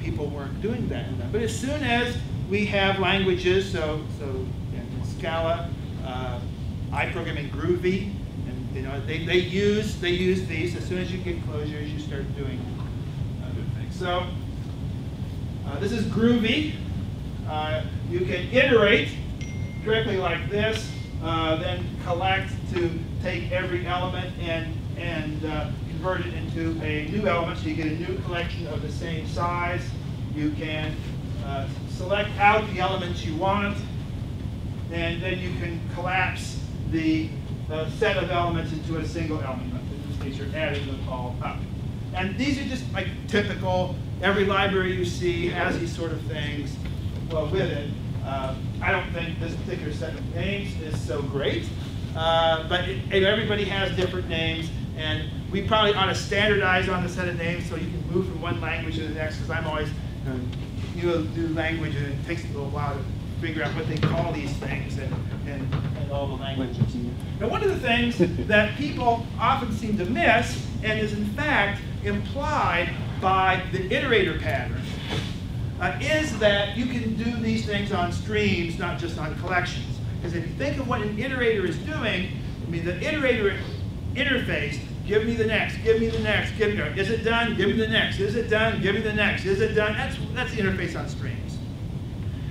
S1: people weren't doing that. But as soon as we have languages, so in Scala, iProgramming Groovy, they use these. As soon as you get closures, you start doing other things. So this is Groovy. You can iterate directly like this, then collect to take every element and convert it into a new element, so you get a new collection of the same size. You can select out the elements you want, and then you can collapse the a set of elements into a single element. In this case, you're adding them all up. And these are just like typical, every library you see has these sort of things with it. I don't think this particular set of names is so great, but everybody has different names, and we probably ought to standardize on the set of names so you can move from one language to the next, because I'm always new language, and it takes a little while to figure out what they call these things and all the languages. Now, one of the things that people often seem to miss, and is in fact implied by the iterator pattern, is that you can do these things on streams, not just on collections. Because if you think of what an iterator is doing, I mean, the iterator interface, give me the next, give me the next, give me the, is it done? Give me the next. Is it done? Give me the next. Is it done? That's the interface on streams.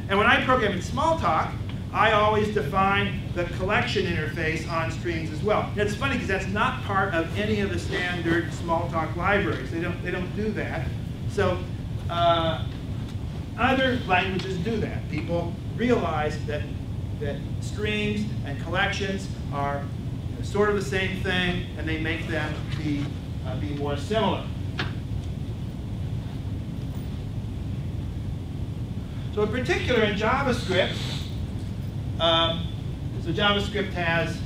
S1: And when I program in Smalltalk, I always define the collection interface on streams as well. And it's funny because that's not part of any of the standard Smalltalk libraries. They don't do that. So other languages do that. People realize that streams and collections are sort of the same thing, and they make them be more similar. So in particular in JavaScript, so JavaScript has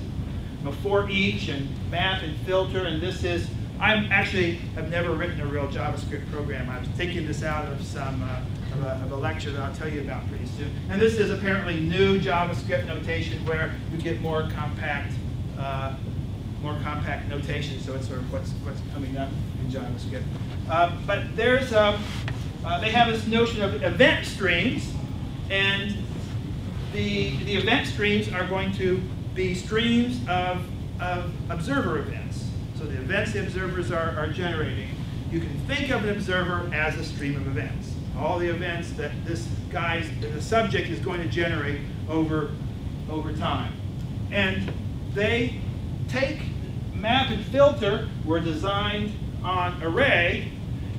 S1: for each and map and filter, and this is, I actually have never written a real JavaScript program. I was taking this out of some of a lecture that I'll tell you about pretty soon. And this is apparently new JavaScript notation where you get more compact notation. So it's sort of what's coming up in JavaScript. But there's they have this notion of event streams, and the event streams are going to be streams of observer events. So the events the observers are generating, you can think of an observer as a stream of events. All the events that the subject is going to generate over time. And they take map and filter were designed on array,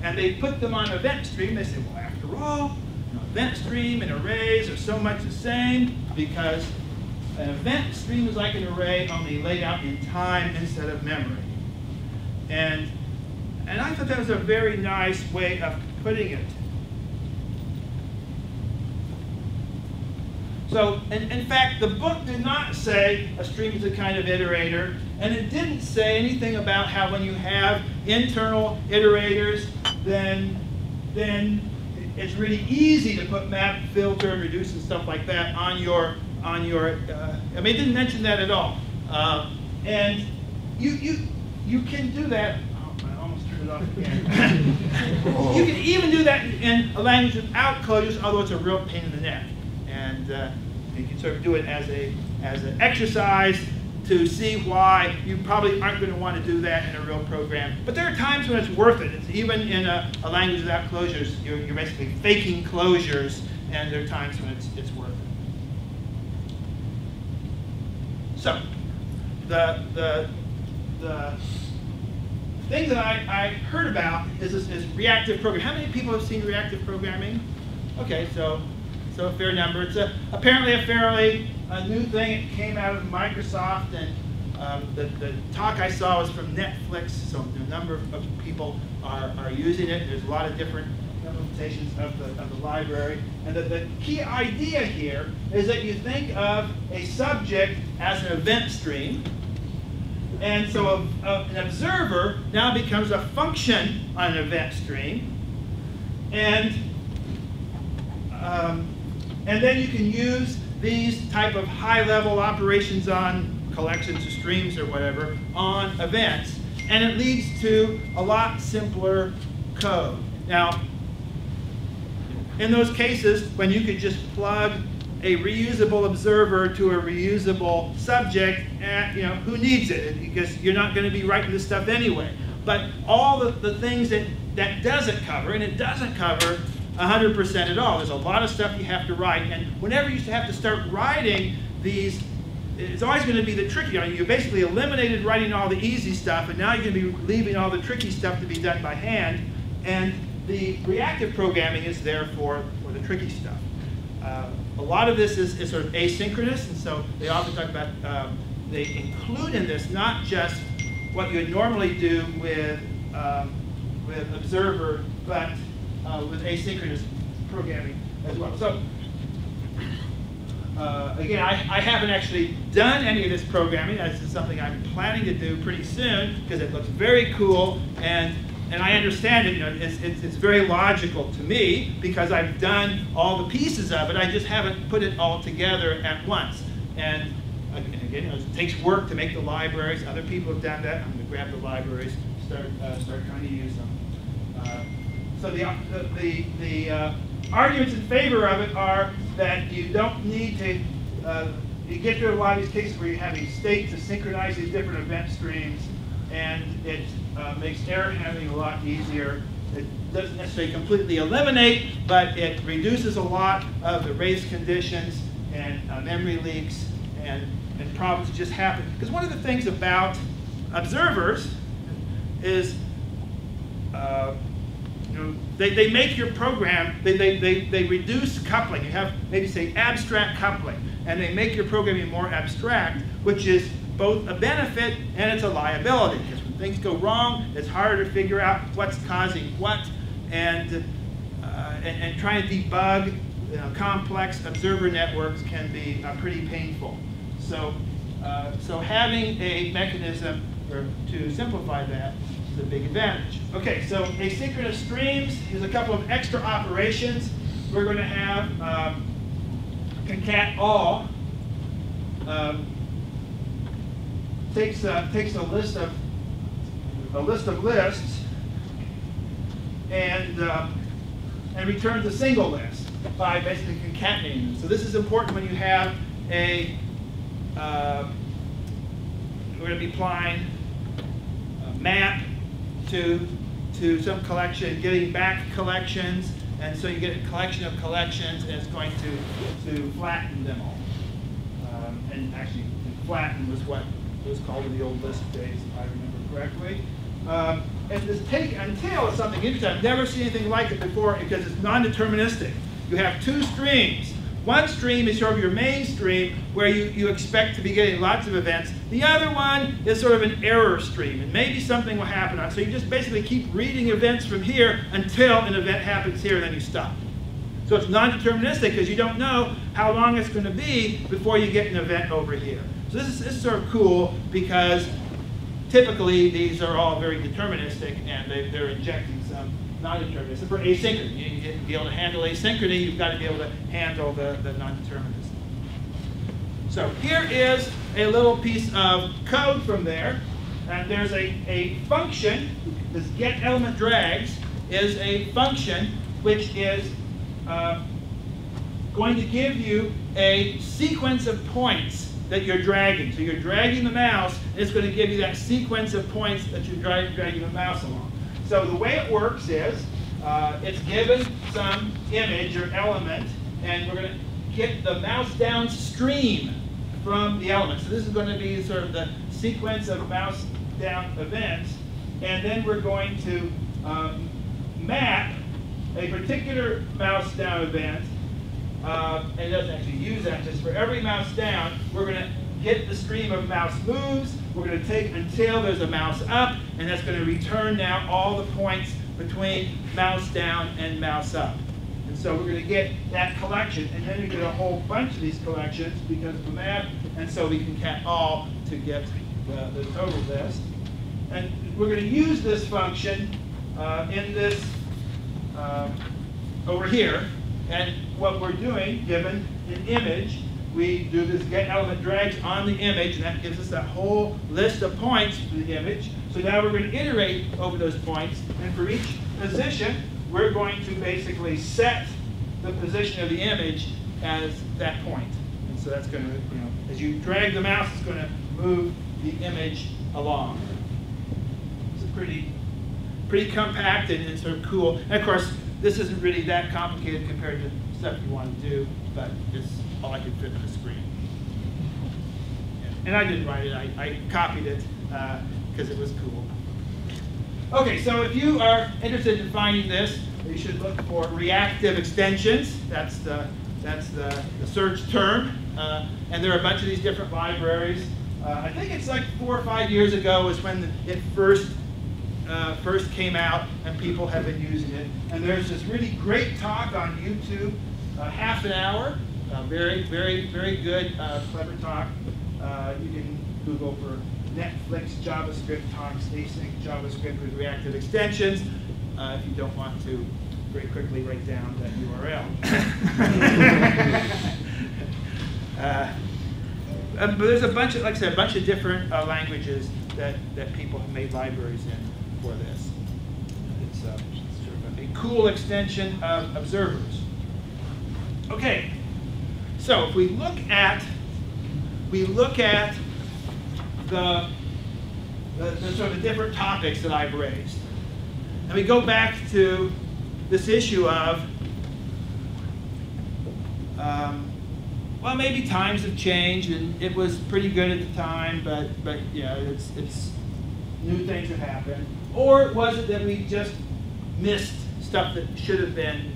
S1: and they put them on event stream. They say, well, after all, event stream and arrays are so much the same because an event stream is like an array only laid out in time instead of memory. And I thought that was a very nice way of putting it. So, in fact, the book did not say a stream is a kind of iterator, and it didn't say anything about how when you have internal iterators, then it's really easy to put map, filter, and reduce and stuff like that on your I mean, it didn't mention that at all. And you can do that. Oh, I almost turned it off again. You can even do that in a language without closures, although it's a real pain in the neck. And you can sort of do it as an exercise to see why you probably aren't going to want to do that in a real program. But there are times when it's worth it. It's even in a language without closures, you're basically faking closures, and there are times when it's worth it. So the thing that I heard about is reactive programming. How many people have seen reactive programming? Okay, so a fair number. It's apparently a fairly new thing. It came out of Microsoft, and the talk I saw was from Netflix, so a number of people are using it. There's a lot of different implementations of the library. And the key idea here is that you think of a subject as an event stream, and so an observer now becomes a function on an event stream, and then you can use these type of high-level operations on collections or streams or whatever on events, and it leads to a lot simpler code. Now, in those cases, when you could just plug a reusable observer to a reusable subject, who needs it? Because you're not going to be writing this stuff anyway. But all the things that doesn't cover, and it doesn't cover 100% at all. There's a lot of stuff you have to write, and whenever you have to start writing these, it's always going to be the tricky. You basically eliminated writing all the easy stuff, and now you're going to be leaving all the tricky stuff to be done by hand. And the reactive programming is there for the tricky stuff. A lot of this is sort of asynchronous, and so they often talk about include in this not just what you would normally do with observer, but with asynchronous programming as well. So again, I haven't actually done any of this programming. This is something I'm planning to do pretty soon because it looks very cool, and I understand it. You know, it's very logical to me because I've done all the pieces of it. I just haven't put it all together at once. And again, you know, it takes work to make the libraries. Other people have done that. I'm going to grab the libraries, start trying to use them. So the arguments in favor of it are that you don't need to, you get through a lot of these cases where you're having state to synchronize these different event streams, and it makes error handling a lot easier. It doesn't necessarily completely eliminate, but it reduces a lot of the race conditions and memory leaks and problems that just happen. Because one of the things about observers is you know, they make your program, they reduce coupling. You have maybe say abstract coupling, and they make your programming more abstract, which is both a benefit and it's a liability. Because when things go wrong, it's harder to figure out what's causing what, and trying to debug complex observer networks can be pretty painful. So having a mechanism to simplify that is a big advantage. Okay, so asynchronous streams is a couple of extra operations. We're going to have concat all. Takes a list of lists and returns a single list by basically concatenating them. So this is important when you have a we're going to be applying a map to some collection, getting back collections, and so you get a collection of collections, and it's going to flatten them all. And actually, flatten was what it was called in the old list days, if I remember correctly. And this take until is something interesting. I've never seen anything like it before because it's non-deterministic. You have two streams. One stream is sort of your main stream where you expect to be getting lots of events. The other one is sort of an error stream, and maybe something will happen on it. So you just basically keep reading events from here until an event happens here, and then you stop. So it's non-deterministic because you don't know how long it's going to be before you get an event over here. So this is sort of cool because typically these are all very deterministic, and they're injecting some non-determinism. For asynchrony, you need to be able to handle asynchrony, you've got to be able to handle the non-determinism. So here is a little piece of code from there, and there's a function. This get element drags is a function which is going to give you a sequence of points that you're dragging. So you're dragging the mouse, and it's going to give you that sequence of points that you're dragging the mouse along. So the way it works is it's given some image or element, and we're going to get the mouse downstream from the element. So this is going to be sort of the sequence of mouse down events, and then we're going to map a particular mouse down event, and it doesn't actually use that, just for every mouse down, we're going to get the stream of mouse moves, we're going to take until there's a mouse up, and that's going to return now all the points between mouse down and mouse up. And so we're going to get that collection, and then we get a whole bunch of these collections because of the map, and so we can cat all to get the total list. And we're going to use this function in this over here, and what we're doing, given an image, we do this get element drags on the image, and that gives us that whole list of points for the image. So now we're going to iterate over those points, and for each position, we're going to basically set the position of the image as that point. And so that's going to, as you drag the mouse, it's going to move the image along. It's pretty compact and sort of cool. And of course, this isn't really that complicated compared to stuff you want to do, but it's all I could fit on the screen. And I didn't write it, I copied it because it was cool. Okay, so if you are interested in finding this, you should look for Reactive Extensions. That's the search term. And there are a bunch of these different libraries. I think it's like 4 or 5 years ago was when it first came out, and people have been using it. And there's this really great talk on YouTube, half an hour, very, very, very good, clever talk. You can Google for Netflix JavaScript talks, async JavaScript with reactive extensions, if you don't want to very quickly write down that URL. But there's a bunch of, like I said, a bunch of different languages that people have made libraries in for this. It's sort of a cool extension of observers. Okay, so if we look at the sort of different topics that I've raised, and we go back to this issue of well, maybe times have changed, and it was pretty good at the time, but yeah, it's new things have happened. Or was it that we just missed stuff that should have been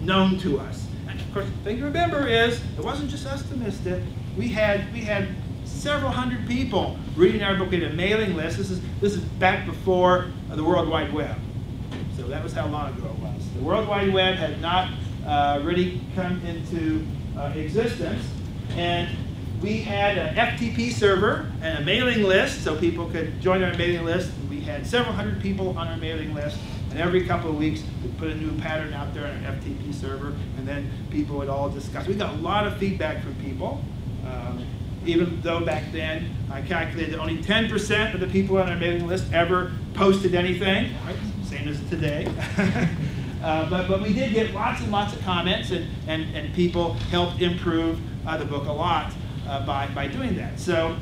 S1: known to us? And of course, the thing to remember is it wasn't just us that missed it. We had several hundred people reading our book. We had a mailing list. This is back before the World Wide Web. So that was how long ago it was. The World Wide Web had not really come into existence, and we had an FTP server and a mailing list, so people could join our mailing list. We had several hundred people on our mailing list, and every couple of weeks we put a new pattern out there on our FTP server, and then people would all discuss. We got a lot of feedback from people, even though back then I calculated that only 10% of the people on our mailing list ever posted anything, right? Same as today. But we did get lots and lots of comments, and people helped improve the book a lot by doing that. So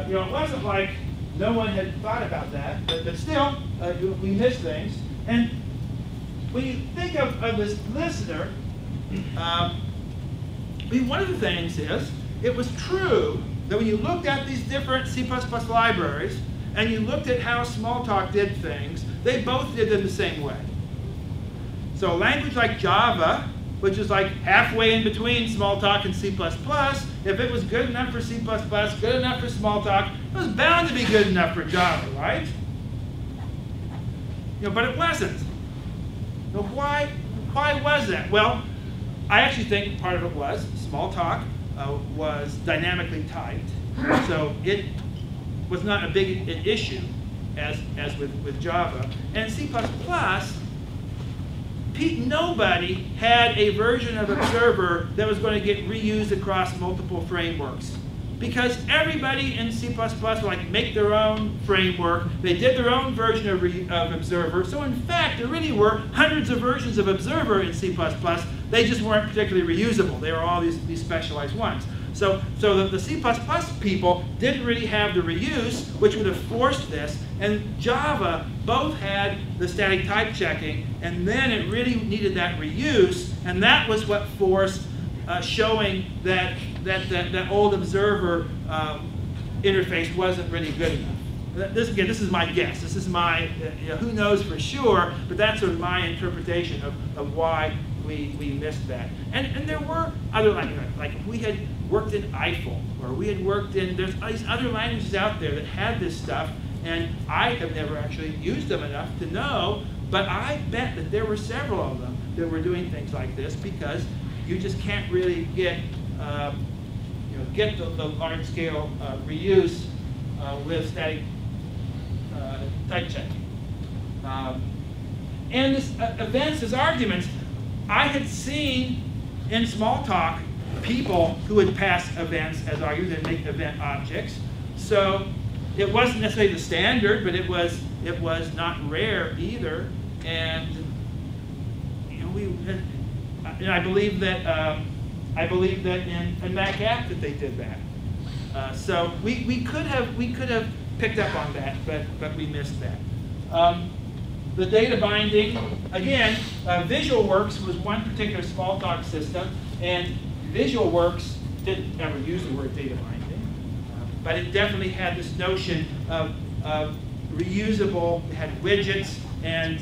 S1: you know, it wasn't like no one had thought about that, but still, we missed things. And when you think of this listener, one of the things is, it was true that when you looked at these different C++ libraries, and you looked at how Smalltalk did things, they both did them the same way. So a language like Java, which is like halfway in between Smalltalk and C++, if it was good enough for C++, good enough for Smalltalk, it was bound to be good enough for Java, right? You know, but it wasn't. Now why was that? Well, I actually think part of it was Smalltalk was dynamically typed, so it was not a big issue as with Java. And C++, nobody had a version of Observer that was going to get reused across multiple frameworks. Because everybody in C++ would like make their own framework. They did their own version of Observer. So in fact, there really were hundreds of versions of Observer in C++. They just weren't particularly reusable. They were all these specialized ones. So the C++ people didn't really have the reuse, which would have forced this. And Java both had the static type checking, and then it really needed that reuse, and that was what forced showing that old observer interface wasn't really good enough. Again, this is my guess. This is my, who knows for sure, but that's sort of my interpretation of why we missed that. And there were other languages, like if we had worked in Eiffel, or we had worked in, there's these other languages out there that had this stuff, and I have never actually used them enough to know, but I bet that there were several of them that were doing things like this, because you just can't really get the large-scale reuse with static type checking. And this events as arguments, I had seen in Smalltalk people who would pass events as arguments and make event objects. So it wasn't necessarily the standard, but it was not rare either. And I believe that in Mac App that they did that. So we could have picked up on that, but we missed that. The data binding, again, VisualWorks was one particular Smalltalk system, and VisualWorks didn't ever use the word data binding, but it definitely had this notion of reusable. It had widgets and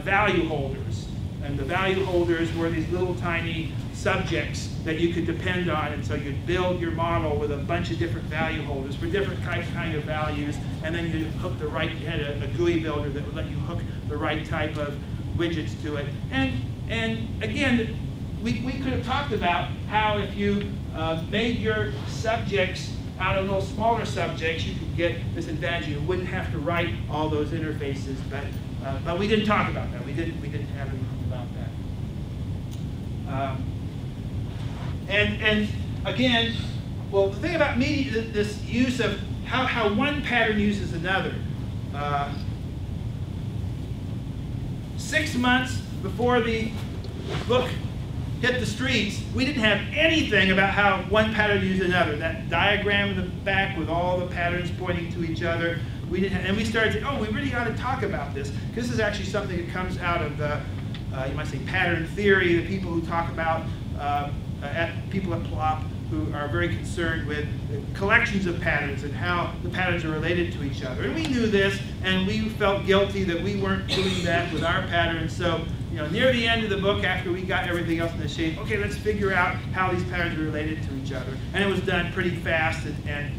S1: value holders. And the value holders were these little tiny subjects that you could depend on, and so you'd build your model with a bunch of different value holders for different kind of values, and then you'd hook the right, you had a GUI builder that would let you hook the right type of widgets to it. And again, we could have talked about how if you made your subjects out of little smaller subjects, you could get this advantage. You wouldn't have to write all those interfaces, but we didn't talk about that. We didn't have anything about that. And again, well, the thing about media, this use of how one pattern uses another. 6 months before the book hit the streets, we didn't have anything about how one pattern used another. That diagram in the back with all the patterns pointing to each other, we didn't have, and we started saying, oh, we really ought to talk about this. Because this is actually something that comes out of the, you might say, pattern theory, the people who talk about, people at PLOP who are very concerned with collections of patterns and how the patterns are related to each other. And we knew this, and we felt guilty that we weren't doing that with our patterns. So, near the end of the book, after we got everything else in the shape, okay, let's figure out how these patterns are related to each other. And it was done pretty fast, and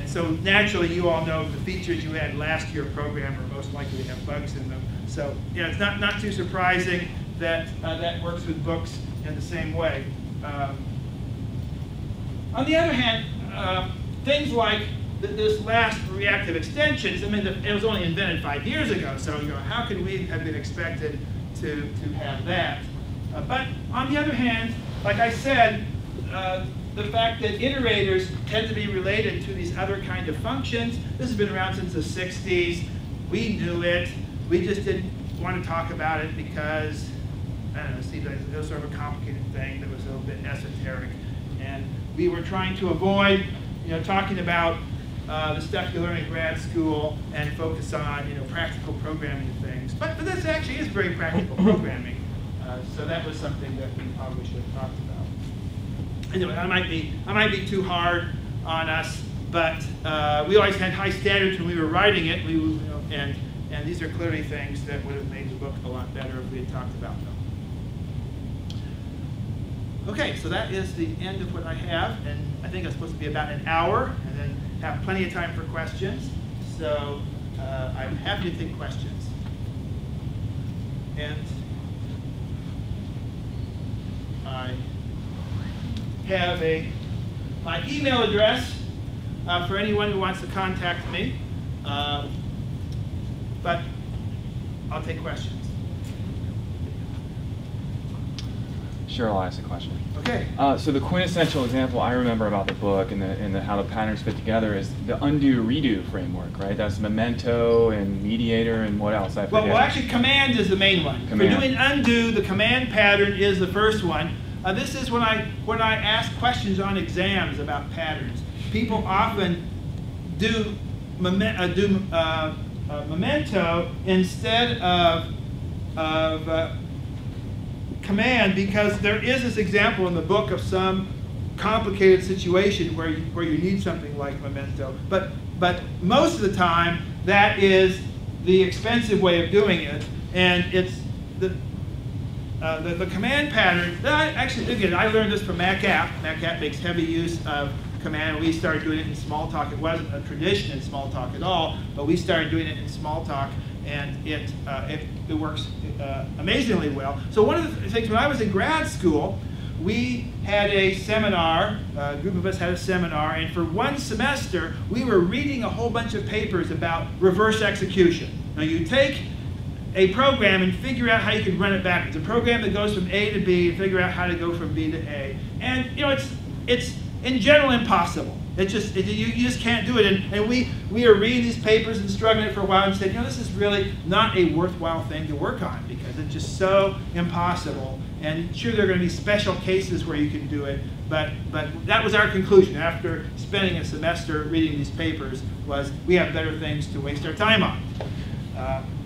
S1: so naturally, you all know the features you had last year program are most likely to have bugs in them. So, it's not too surprising that that works with books in the same way. On the other hand, things like this last reactive extensions, I mean, it was only invented 5 years ago, so how could we have been expected to have that? But on the other hand, like I said, the fact that iterators tend to be related to these other kind of functions, this has been around since the 60s. We knew it. We just didn't want to talk about it because, I don't know, it seemed like it was sort of a complicated thing that was a little bit esoteric. And we were trying to avoid, talking about the stuff you learn in grad school and focus on, practical programming things. But this actually is very practical programming. So that was something that we probably should have talked about. Anyway, I might be too hard on us, but we always had high standards when we were writing it. And these are clearly things that would have made the book a lot better if we had talked about them. Okay, so that is the end of what I have, and I think it's supposed to be about an hour, and then have plenty of time for questions. So I'm happy to take questions. And I have my email address for anyone who wants to contact me, but I'll take questions.
S2: Sure, I'll ask a question.
S1: Okay.
S2: So the quintessential example I remember about the book and how the patterns fit together is the undo-redo framework, right? That's Memento and Mediator and what else? I forget.
S1: Well, actually, command is the main one.
S2: Command.
S1: For doing undo, the command pattern is the first one. This is when I ask questions on exams about patterns. People often do Memento instead of command, because there is this example in the book of some complicated situation where you need something like Memento. But most of the time, that is the expensive way of doing it, and it's the command pattern. Actually, again, I learned this from MacApp. MacApp makes heavy use of command. We started doing it in Smalltalk. It wasn't a tradition in Smalltalk at all, but we started doing it in Smalltalk, and it works amazingly well. So one of the things, when I was in grad school, we had a seminar, a group of us had a seminar, and for one semester, we were reading a whole bunch of papers about reverse execution. Now you take a program and figure out how you can run it backwards. A program that goes from A to B and figure out how to go from B to A. And it's in general impossible. You just can't do it. And we are reading these papers and struggling for a while and said, this is really not a worthwhile thing to work on because it's just so impossible. And sure, there are going to be special cases where you can do it, but that was our conclusion after spending a semester reading these papers, was we have better things to waste our time on.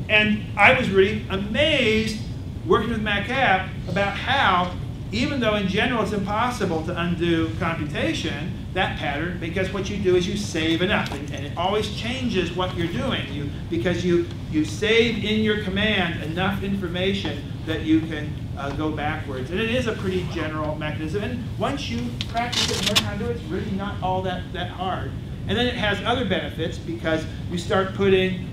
S1: And I was really amazed working with MacApp about how, even though in general it's impossible to undo computation, that pattern, because what you do is you save enough, and it always changes what you're doing. Because you save in your command enough information that you can go backwards. And it is a pretty general mechanism. And once you practice it and learn how to do it, it's really not all that hard. And then it has other benefits because you start putting,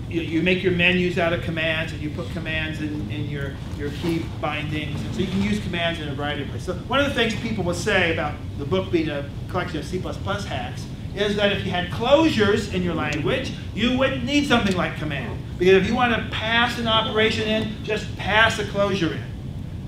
S1: you make your menus out of commands, and you put commands in your key bindings. And so you can use commands in a variety of ways. So one of the things people will say about the book being a collection of C++ hacks is that if you had closures in your language, you wouldn't need something like command. Because if you want to pass an operation in, just pass a closure in.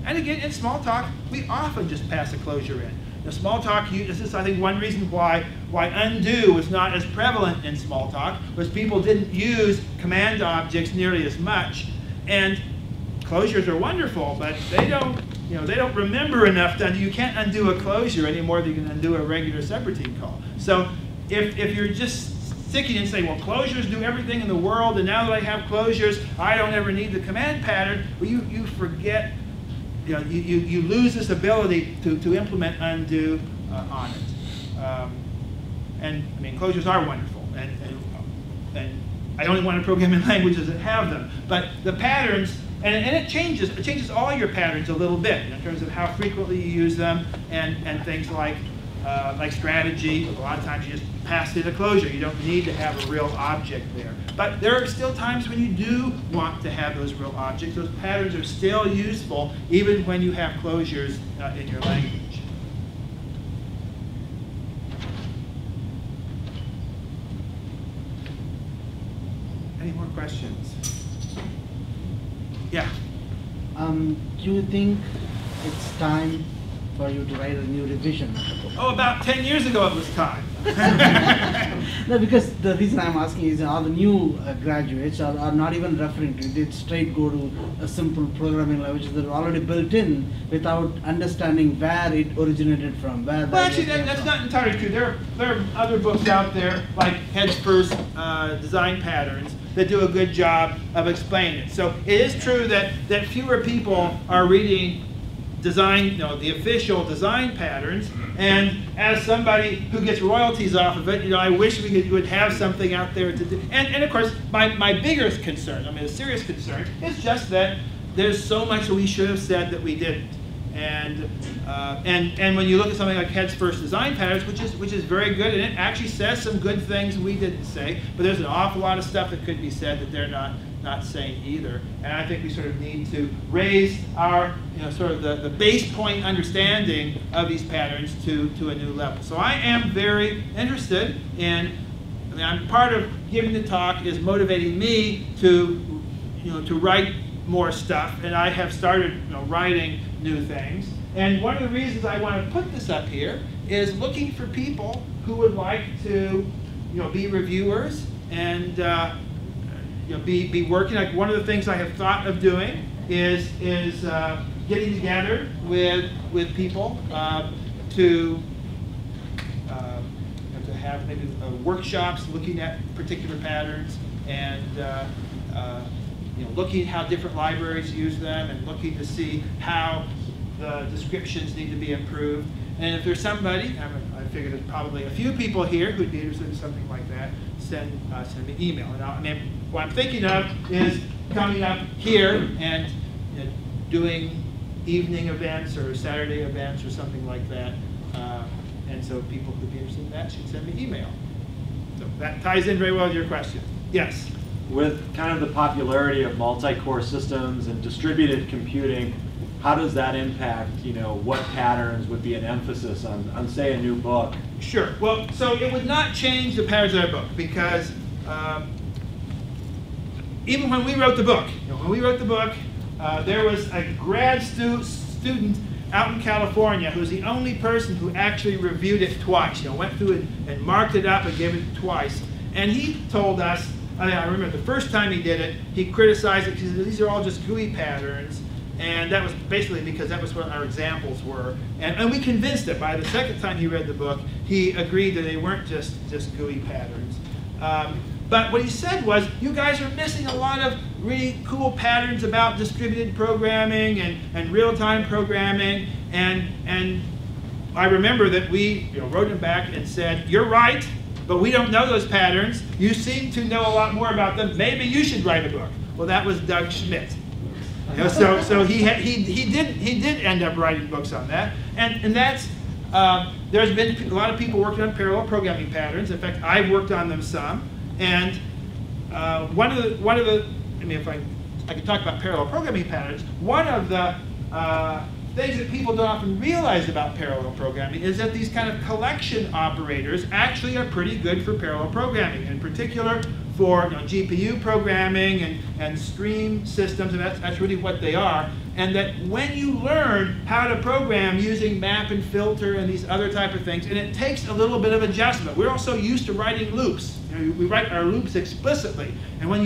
S1: And again, in Smalltalk, we often just pass a closure in. Now, Smalltalk, this is, I think, one reason why undo was not as prevalent in Smalltalk, was people didn't use command objects nearly as much. And closures are wonderful, but they don't remember enough to undo. You can't undo a closure any more than you can undo a regular subroutine call. So if you're just sticking and saying, well, closures do everything in the world, and now that I have closures, I don't ever need the command pattern, well, you forget. You lose this ability to implement undo on it. And I mean, closures are wonderful, and I only want to program in languages that have them. But the patterns, and it changes all your patterns a little bit in terms of how frequently you use them, and things like strategy. A lot of times you just pass in a closure. You don't need to have a real object there. But there are still times when you do want to have those real objects. Those patterns are still useful even when you have closures in your language. Any more questions? Yeah?
S3: Do you think it's time for you to write a new revision?
S1: Oh, about 10 years ago it was time.
S3: No, because the reason I'm asking is all the new graduates are not even referring to it. They straight go to a simple programming language that are already built in without understanding where it originated from.
S1: Well, actually, that's not entirely true. There are other books out there, like Heads First Design Patterns, that do a good job of explaining it. So it is true that fewer people are reading design, the official design patterns, and as somebody who gets royalties off of it, I wish we would have something out there to do. And of course, my biggest concern, a serious concern, is just that there's so much that we should have said that we didn't. And when you look at something like Heads First Design Patterns, which is very good, and it actually says some good things we didn't say, but there's an awful lot of stuff that could be said that they're not saying either. And I think we sort of need to raise our, sort of the base point understanding of these patterns to a new level. So I am very interested in, I'm part of giving the talk is motivating me to, to write more stuff, and I have started, writing new things. And one of the reasons I want to put this up here is looking for people who would like to, be reviewers and be working. Like one of the things I have thought of doing is getting together with people to have maybe workshops looking at particular patterns and looking at how different libraries use them and looking to see how the descriptions need to be improved. And if there's somebody, I figure there's probably a few people here who'd be interested in something like that, send me an email. And what I'm thinking of is coming up here and doing evening events or Saturday events or something like that. And so people who'd be interested in that should send me email. So that ties in very well with your question. Yes?
S4: With kind of the popularity of multi-core systems and distributed computing, how does that impact, what patterns would be an emphasis on say, a new book?
S1: Sure. Well, so it would not change the patterns of our book because even when we wrote the book, there was a grad student out in California who's the only person who actually reviewed it twice. Went through it and marked it up and gave it twice. And he told us, I remember the first time he did it, he criticized it because these are all just GUI patterns. And that was basically because that was what our examples were. And we convinced him. By the second time he read the book, he agreed that they weren't just GUI patterns. But what he said was, you guys are missing a lot of really cool patterns about distributed programming and real-time programming. And I remember that we wrote him back and said, you're right, but we don't know those patterns. You seem to know a lot more about them. Maybe you should write a book. Well, that was Doug Schmidt. You know, so he did end up writing books on that, and that's there's been a lot of people working on parallel programming patterns. In fact, I've worked on them some, and one of the I mean, if I could talk about parallel programming patterns, one of the things that people don't often realize about parallel programming is that these kind of collection operators actually are pretty good for parallel programming, in particular for GPU programming and stream systems, and that's really what they are. And that when you learn how to program using map and filter and these other type of things, and it takes a little bit of adjustment. We're also used to writing loops. We write our loops explicitly. And when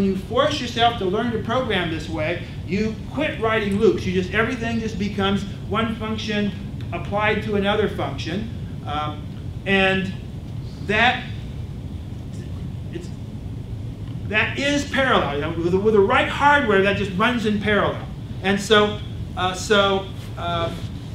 S1: you force yourself to learn to program this way, you quit writing loops. Everything just becomes one function applied to another function, and that is parallel. With the right hardware, that just runs in parallel. And so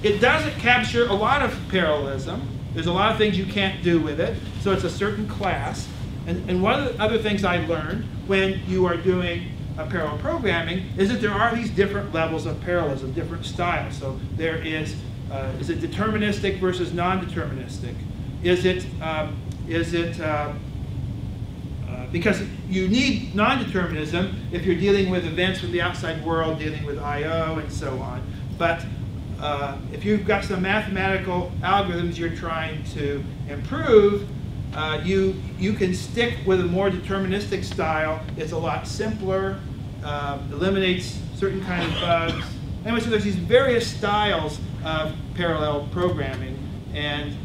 S1: it doesn't capture a lot of parallelism. There's a lot of things you can't do with it. So it's a certain class. And one of the other things I learned when you are doing parallel programming is that there are these different levels of parallelism, different styles. So there is it deterministic versus non-deterministic? Is it because you need non-determinism if you're dealing with events with the outside world, dealing with I/O and so on. But if you've got some mathematical algorithms you're trying to improve, you can stick with a more deterministic style. It's a lot simpler, eliminates certain kind of bugs. Anyway, so there's these various styles of parallel programming, and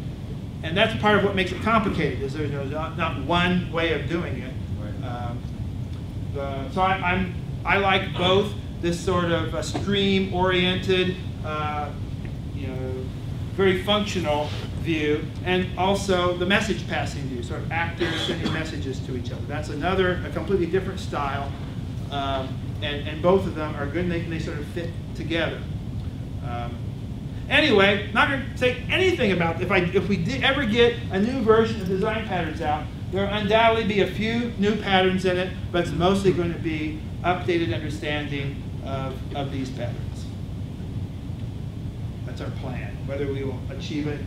S1: that's part of what makes it complicated, is there's not one way of doing it. So I like both this sort of stream-oriented, very functional view, and also the message passing view, sort of actors sending messages to each other. That's a completely different style, and both of them are good, and they sort of fit together. Anyway, not going to say anything about if we did ever get a new version of design patterns out. There will undoubtedly be a few new patterns in it, but it's mostly going to be updated understanding of these patterns. That's our plan. Whether we will achieve it,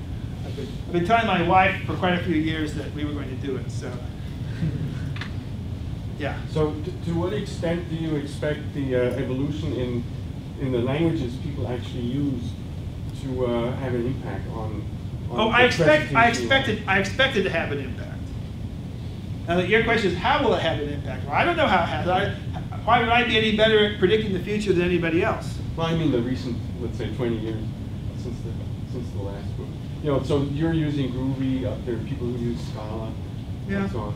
S1: I've been telling my wife for quite a few years that we were going to do it. So, yeah.
S5: So, to what extent do you expect the evolution in the languages people actually use to have an impact on
S1: I expected to have an impact. Now, your question is, how will it have an impact? Well, I don't know how it has. Why would I be any better at predicting the future than anybody else?
S5: Well, I mean the recent, let's say, 20 years since the last book. So you're using Groovy. There are people who use Scala,
S1: yeah,
S5: and so on.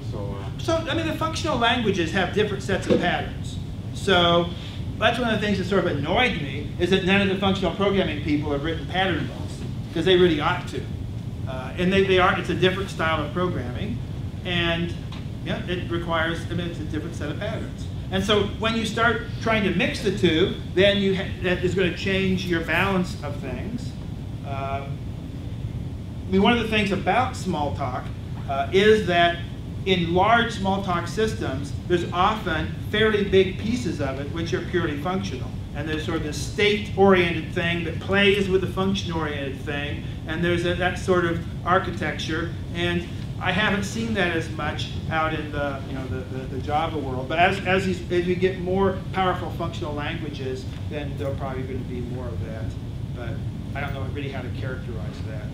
S1: So I mean, the functional languages have different sets of patterns. So that's one of the things that sort of annoyed me, is that none of the functional programming people have written pattern books, because they really ought to. And it's a different style of programming, and yeah, it requires, it's a different set of patterns. And so when you start trying to mix the two, then that is going to change your balance of things. I mean, one of the things about Smalltalk is that in large Smalltalk systems, there's often fairly big pieces of it which are purely functional. And there's sort of this state-oriented thing that plays with the function-oriented thing, and there's that sort of architecture. And I haven't seen that as much out in the Java world. But as we get more powerful functional languages, then there'll probably going to be more of that. But I don't know really how to characterize that.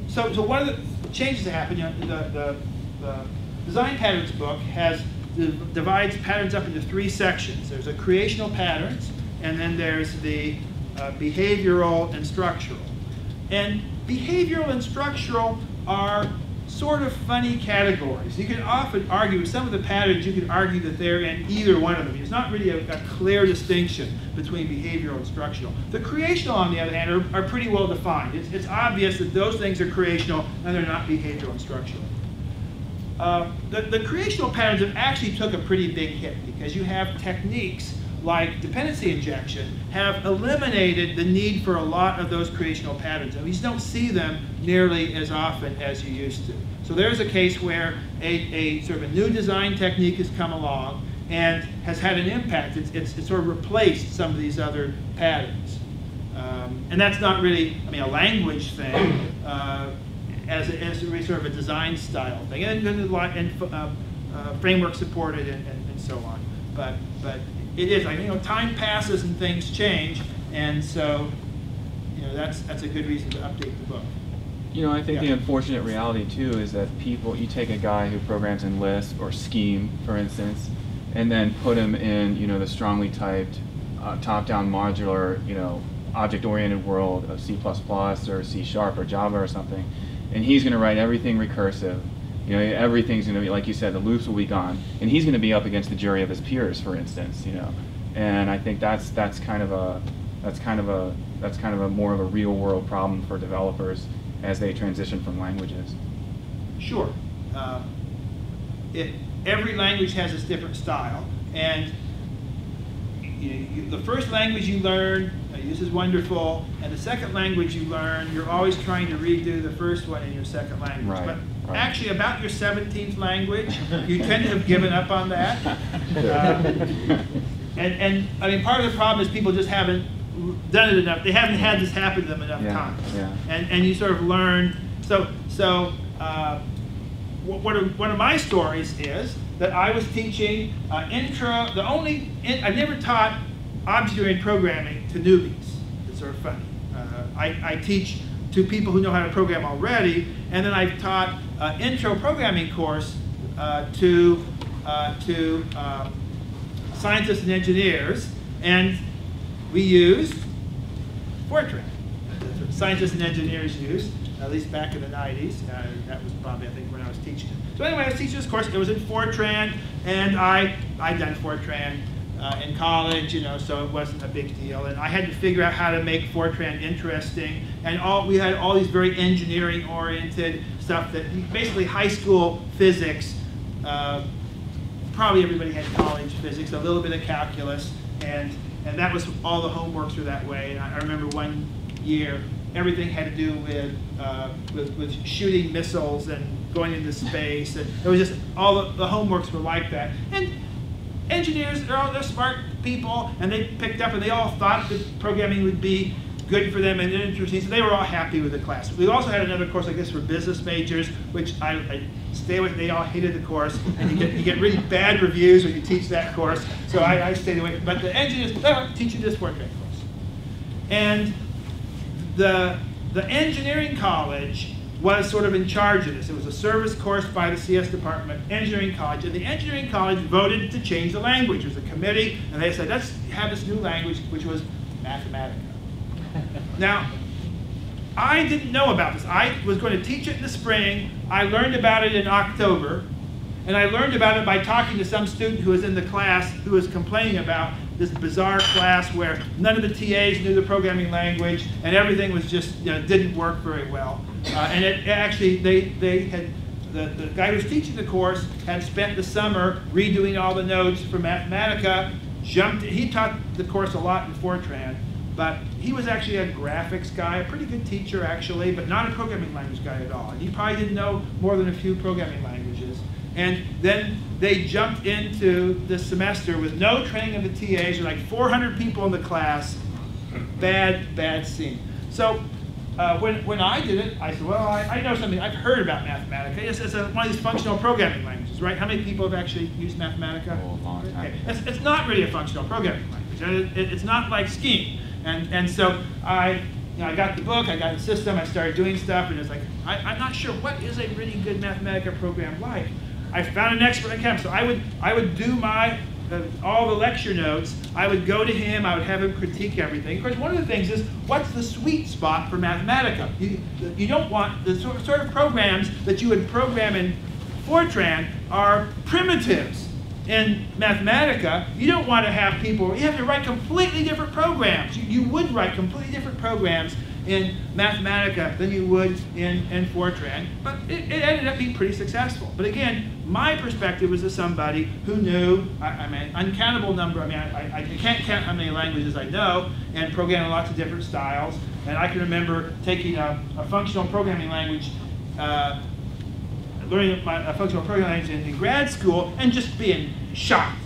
S1: So one of the changes that happened, the Design Patterns book divides patterns up into 3 sections. There's a creational patterns, and then there's the behavioral and structural. And behavioral and structural are sort of funny categories. You can often argue, with some of the patterns, you can argue that they're in either one of them. There's not really a clear distinction between behavioral and structural. The creational, on the other hand, are pretty well defined. It's obvious that those things are creational and they're not behavioral and structural. The creational patterns have actually took a pretty big hit, because you have techniques like dependency injection have eliminated the need for a lot of those creational patterns. And you just don't see them nearly as often as you used to. So there's a case where a sort of a new design technique has come along and has had an impact. It's sort of replaced some of these other patterns. And that's not really, I mean, a language thing, as really sort of a design style thing. And framework supported and so on. But it is like, you know, time passes and things change, and so, you know, that's a good reason to update the book.
S2: You know, I think
S1: Yeah.
S2: the unfortunate reality too is that people, you take a guy who programs in Lisp or Scheme, for instance, and then put him in, you know, the strongly typed, top-down modular, you know, object-oriented world of C++ or C# or Java or something, and he's going to write everything recursive. You know, everything's going to be, like you said, the loops will be gone, and he's going to be up against the jury of his peers, for instance. You know, and I think that's kind of a more of a real-world problem for developers as they transition from languages.
S1: Sure. Every language has its different style, and the first language you learn, this is wonderful, and the second language you learn, you're always trying to redo the first one in your second language.
S2: Right,
S1: But
S2: right.
S1: actually, about your 17th language, you tend to have given up on that. And I mean, part of the problem is people just haven't done it enough. They haven't had this happen to them enough times.
S2: Yeah.
S1: And you sort of learn. One of my stories is that I was teaching intro. I've never taught object-oriented programming to newbies. It's sort of funny. I teach to people who know how to program already, and then I've taught intro programming course to scientists and engineers, and we used Fortran. That's what scientists and engineers used, at least back in the 90s. That was probably, I think, when I was teaching it. So anyway, I was teaching this course. It was in Fortran, and I'd done Fortran in college, you know, so it wasn't a big deal. And I had to figure out how to make Fortran interesting. And we had all these very engineering-oriented stuff that basically high school physics. Probably everybody had college physics, a little bit of calculus, and that was all the homeworks were that way. And I remember one year, everything had to do with shooting missiles and going into space, and it was just all the homeworks were like that. And engineers, they're smart people, and they picked up, and they all thought that programming would be good for them and interesting, so they were all happy with the class. We also had another course like this for business majors, which I stay with. They all hated the course, and you get really bad reviews when you teach that course, so I stayed away. But the engineers, they were teaching this Fortran course. And the engineering college was sort of in charge of this. It was a service course by the CS department, engineering college, and the engineering college voted to change the language. There was a committee, and they said, let's have this new language, which was Mathematica. Now, I didn't know about this. I was going to teach it in the spring. I learned about it in October, and I learned about it by talking to some student who was in the class who was complaining about this bizarre class where none of the TAs knew the programming language, and everything was just, you know, didn't work very well. And it actually, the guy who was teaching the course had spent the summer redoing all the notes for Mathematica. He taught the course a lot in Fortran, but he was actually a graphics guy, a pretty good teacher actually, but not a programming language guy at all. And he probably didn't know more than a few programming languages. And then they jumped into this semester with no training of the TAs. There were like 400 people in the class. Bad scene. So when I did it, I said, well, I know something. I've heard about Mathematica. It's one of these functional programming languages, right? How many people have actually used Mathematica?
S2: Oh, a long time.
S1: Okay. It's not really a functional programming language. It's not like Scheme. And so I got the book, I got the system, I started doing stuff, and it's like, I'm not sure what is a really good Mathematica program like. I found an expert in chem, so I would do all the lecture notes. I would go to him, I would have him critique everything. Of course, one of the things is, what's the sweet spot for Mathematica? You don't want the sort of programs that you would program in Fortran are primitives. In Mathematica, you don't want to have people, you have to write completely different programs. You would write completely different programs in Mathematica than you would in Fortran, but it ended up being pretty successful. But again, my perspective was as somebody who knew, I mean, uncountable number, I mean, I can't count how many languages I know, and programming lots of different styles. And I can remember taking a functional programming language, learning a functional programming language in grad school, and just being shocked.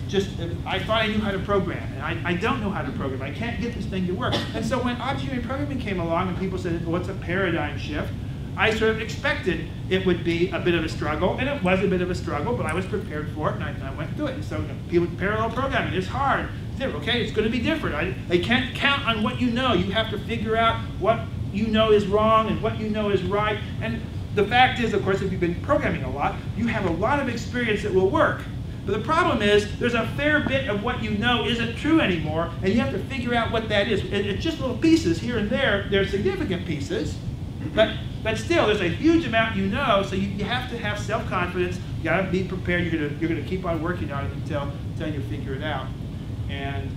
S1: I thought I knew how to program, and I don't know how to program. I can't get this thing to work. And so when object-oriented programming came along and people said, well, what's a paradigm shift? I sort of expected it would be a bit of a struggle, and it was a bit of a struggle, but I was prepared for it, and I went through it. And so people, parallel programming is hard. Okay, it's going to be different. They can't count on what you know. You have to figure out what you know is wrong and what you know is right. And the fact is, of course, if you've been programming a lot, you have a lot of experience that will work. But the problem is, there's a fair bit of what you know isn't true anymore, and you have to figure out what that is. It's just little pieces here and there. They're significant pieces, but still, there's a huge amount you know, so you have to have self-confidence. You got to be prepared. You're going to keep on working on it until you figure it out. And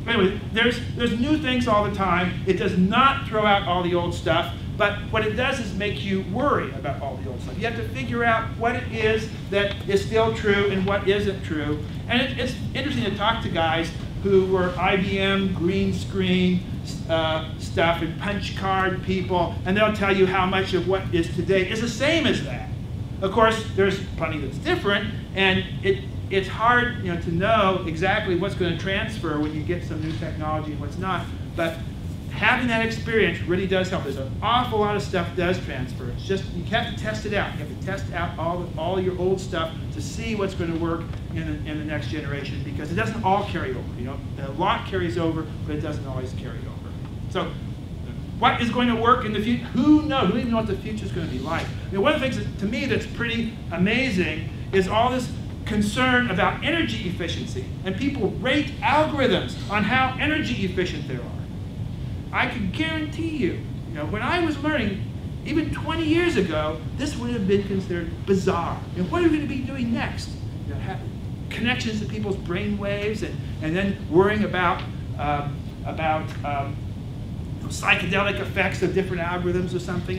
S1: anyway, there's new things all the time. It does not throw out all the old stuff. But what it does is make you worry about all the old stuff. You have to figure out what it is that is still true and what isn't true. And it's interesting to talk to guys who were IBM green screen stuff and punch card people, and they'll tell you how much of what is today is the same as that. Of course, there's plenty that's different, and it's hard, to know exactly what's going to transfer when you get some new technology and what's not. But having that experience really does help. There's an awful lot of stuff does transfer. It's just, you have to test it out. You have to test out all your old stuff to see what's going to work in the next generation, because it doesn't all carry over. A lot carries over, but it doesn't always carry over. So what is going to work in the future? Who knows? We don't even know what the future is going to be like. One of the things that, to me, that's pretty amazing is all this concern about energy efficiency. And people rate algorithms on how energy efficient they are. I can guarantee you, when I was learning, even 20 years ago, this would have been considered bizarre. What are we going to be doing next? Have connections to people's brain waves, and then worrying about psychedelic effects of different algorithms or something.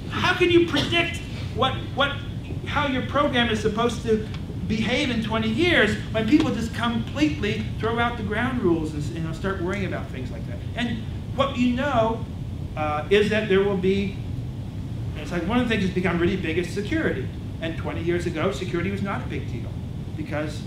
S1: How can you predict how your program is supposed to behave in 20 years when people just completely throw out the ground rules and start worrying about things like that? And what you know is that there will be, it's like one of the things that's become really big is security. And 20 years ago, security was not a big deal because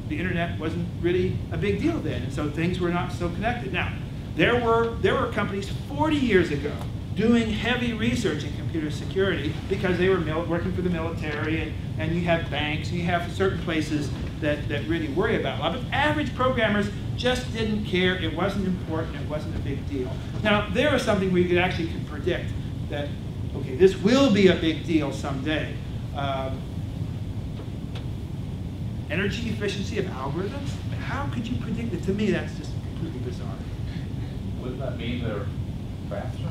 S1: the internet wasn't really a big deal then, and so things were not so connected. Now, there were companies 40 years ago doing heavy research in computer security because they were working for the military, and you have banks, and you have certain places that really worry about a lot. But average programmers just didn't care. It wasn't important. It wasn't a big deal. Now, there is something where you could actually predict that, okay, this will be a big deal someday. Energy efficiency of algorithms? How could you predict it? To me, that's just completely bizarre.
S6: Wouldn't that mean they're faster?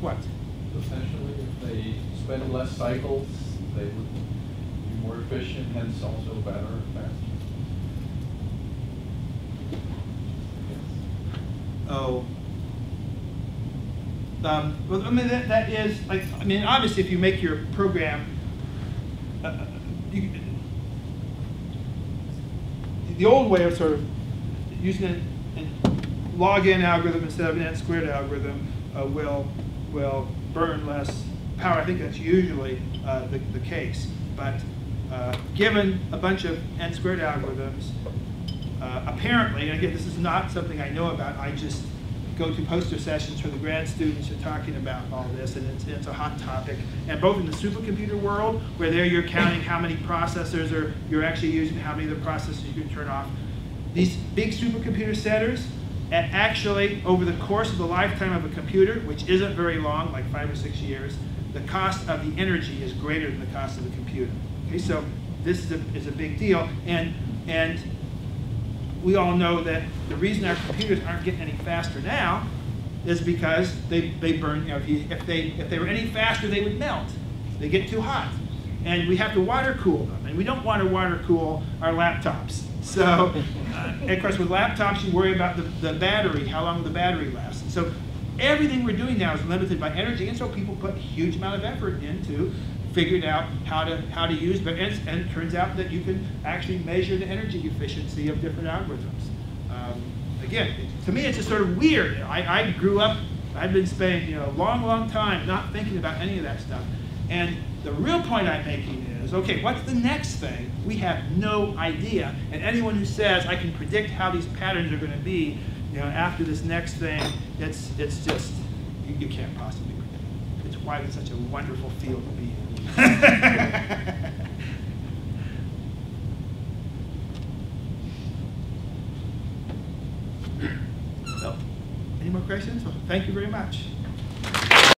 S1: What?
S6: Essentially, if they spend less cycles, they would be more efficient, hence also better and faster.
S1: Oh. Well, I mean, that is, like, I mean, obviously, if you make your program, the old way of sort of using a log-in algorithm instead of an n-squared algorithm will burn less power. I think that's usually the case. But given a bunch of n-squared algorithms, apparently, and again, this is not something I know about, I just go to poster sessions for the grad students who are talking about all this, and it's a hot topic. And both in the supercomputer world, where there you're counting how many processors you're actually using, how many of the processors you can turn off. These big supercomputer centers, and actually, over the course of the lifetime of a computer, which isn't very long, like 5 or 6 years, the cost of the energy is greater than the cost of the computer. Okay, so this is a big deal, and we all know that the reason our computers aren't getting any faster now is because they burn. If they were any faster, they would melt. They get too hot, and we have to water cool them, and we don't want to water cool our laptops. So, and of course, with laptops, you worry about the battery, how long the battery lasts. So, everything we're doing now is limited by energy, and so people put a huge amount of effort into figuring out how to use, but and it turns out that you can actually measure the energy efficiency of different algorithms. Again, to me, it's just sort of weird. I grew up, I've been spending a long time not thinking about any of that stuff. And the real point I'm making is, okay, what's the next thing? We have no idea. And anyone who says, I can predict how these patterns are going to be, after this next thing, it's just, you can't possibly predict. It's why it's such a wonderful field to be in. So, any more questions? Well, thank you very much.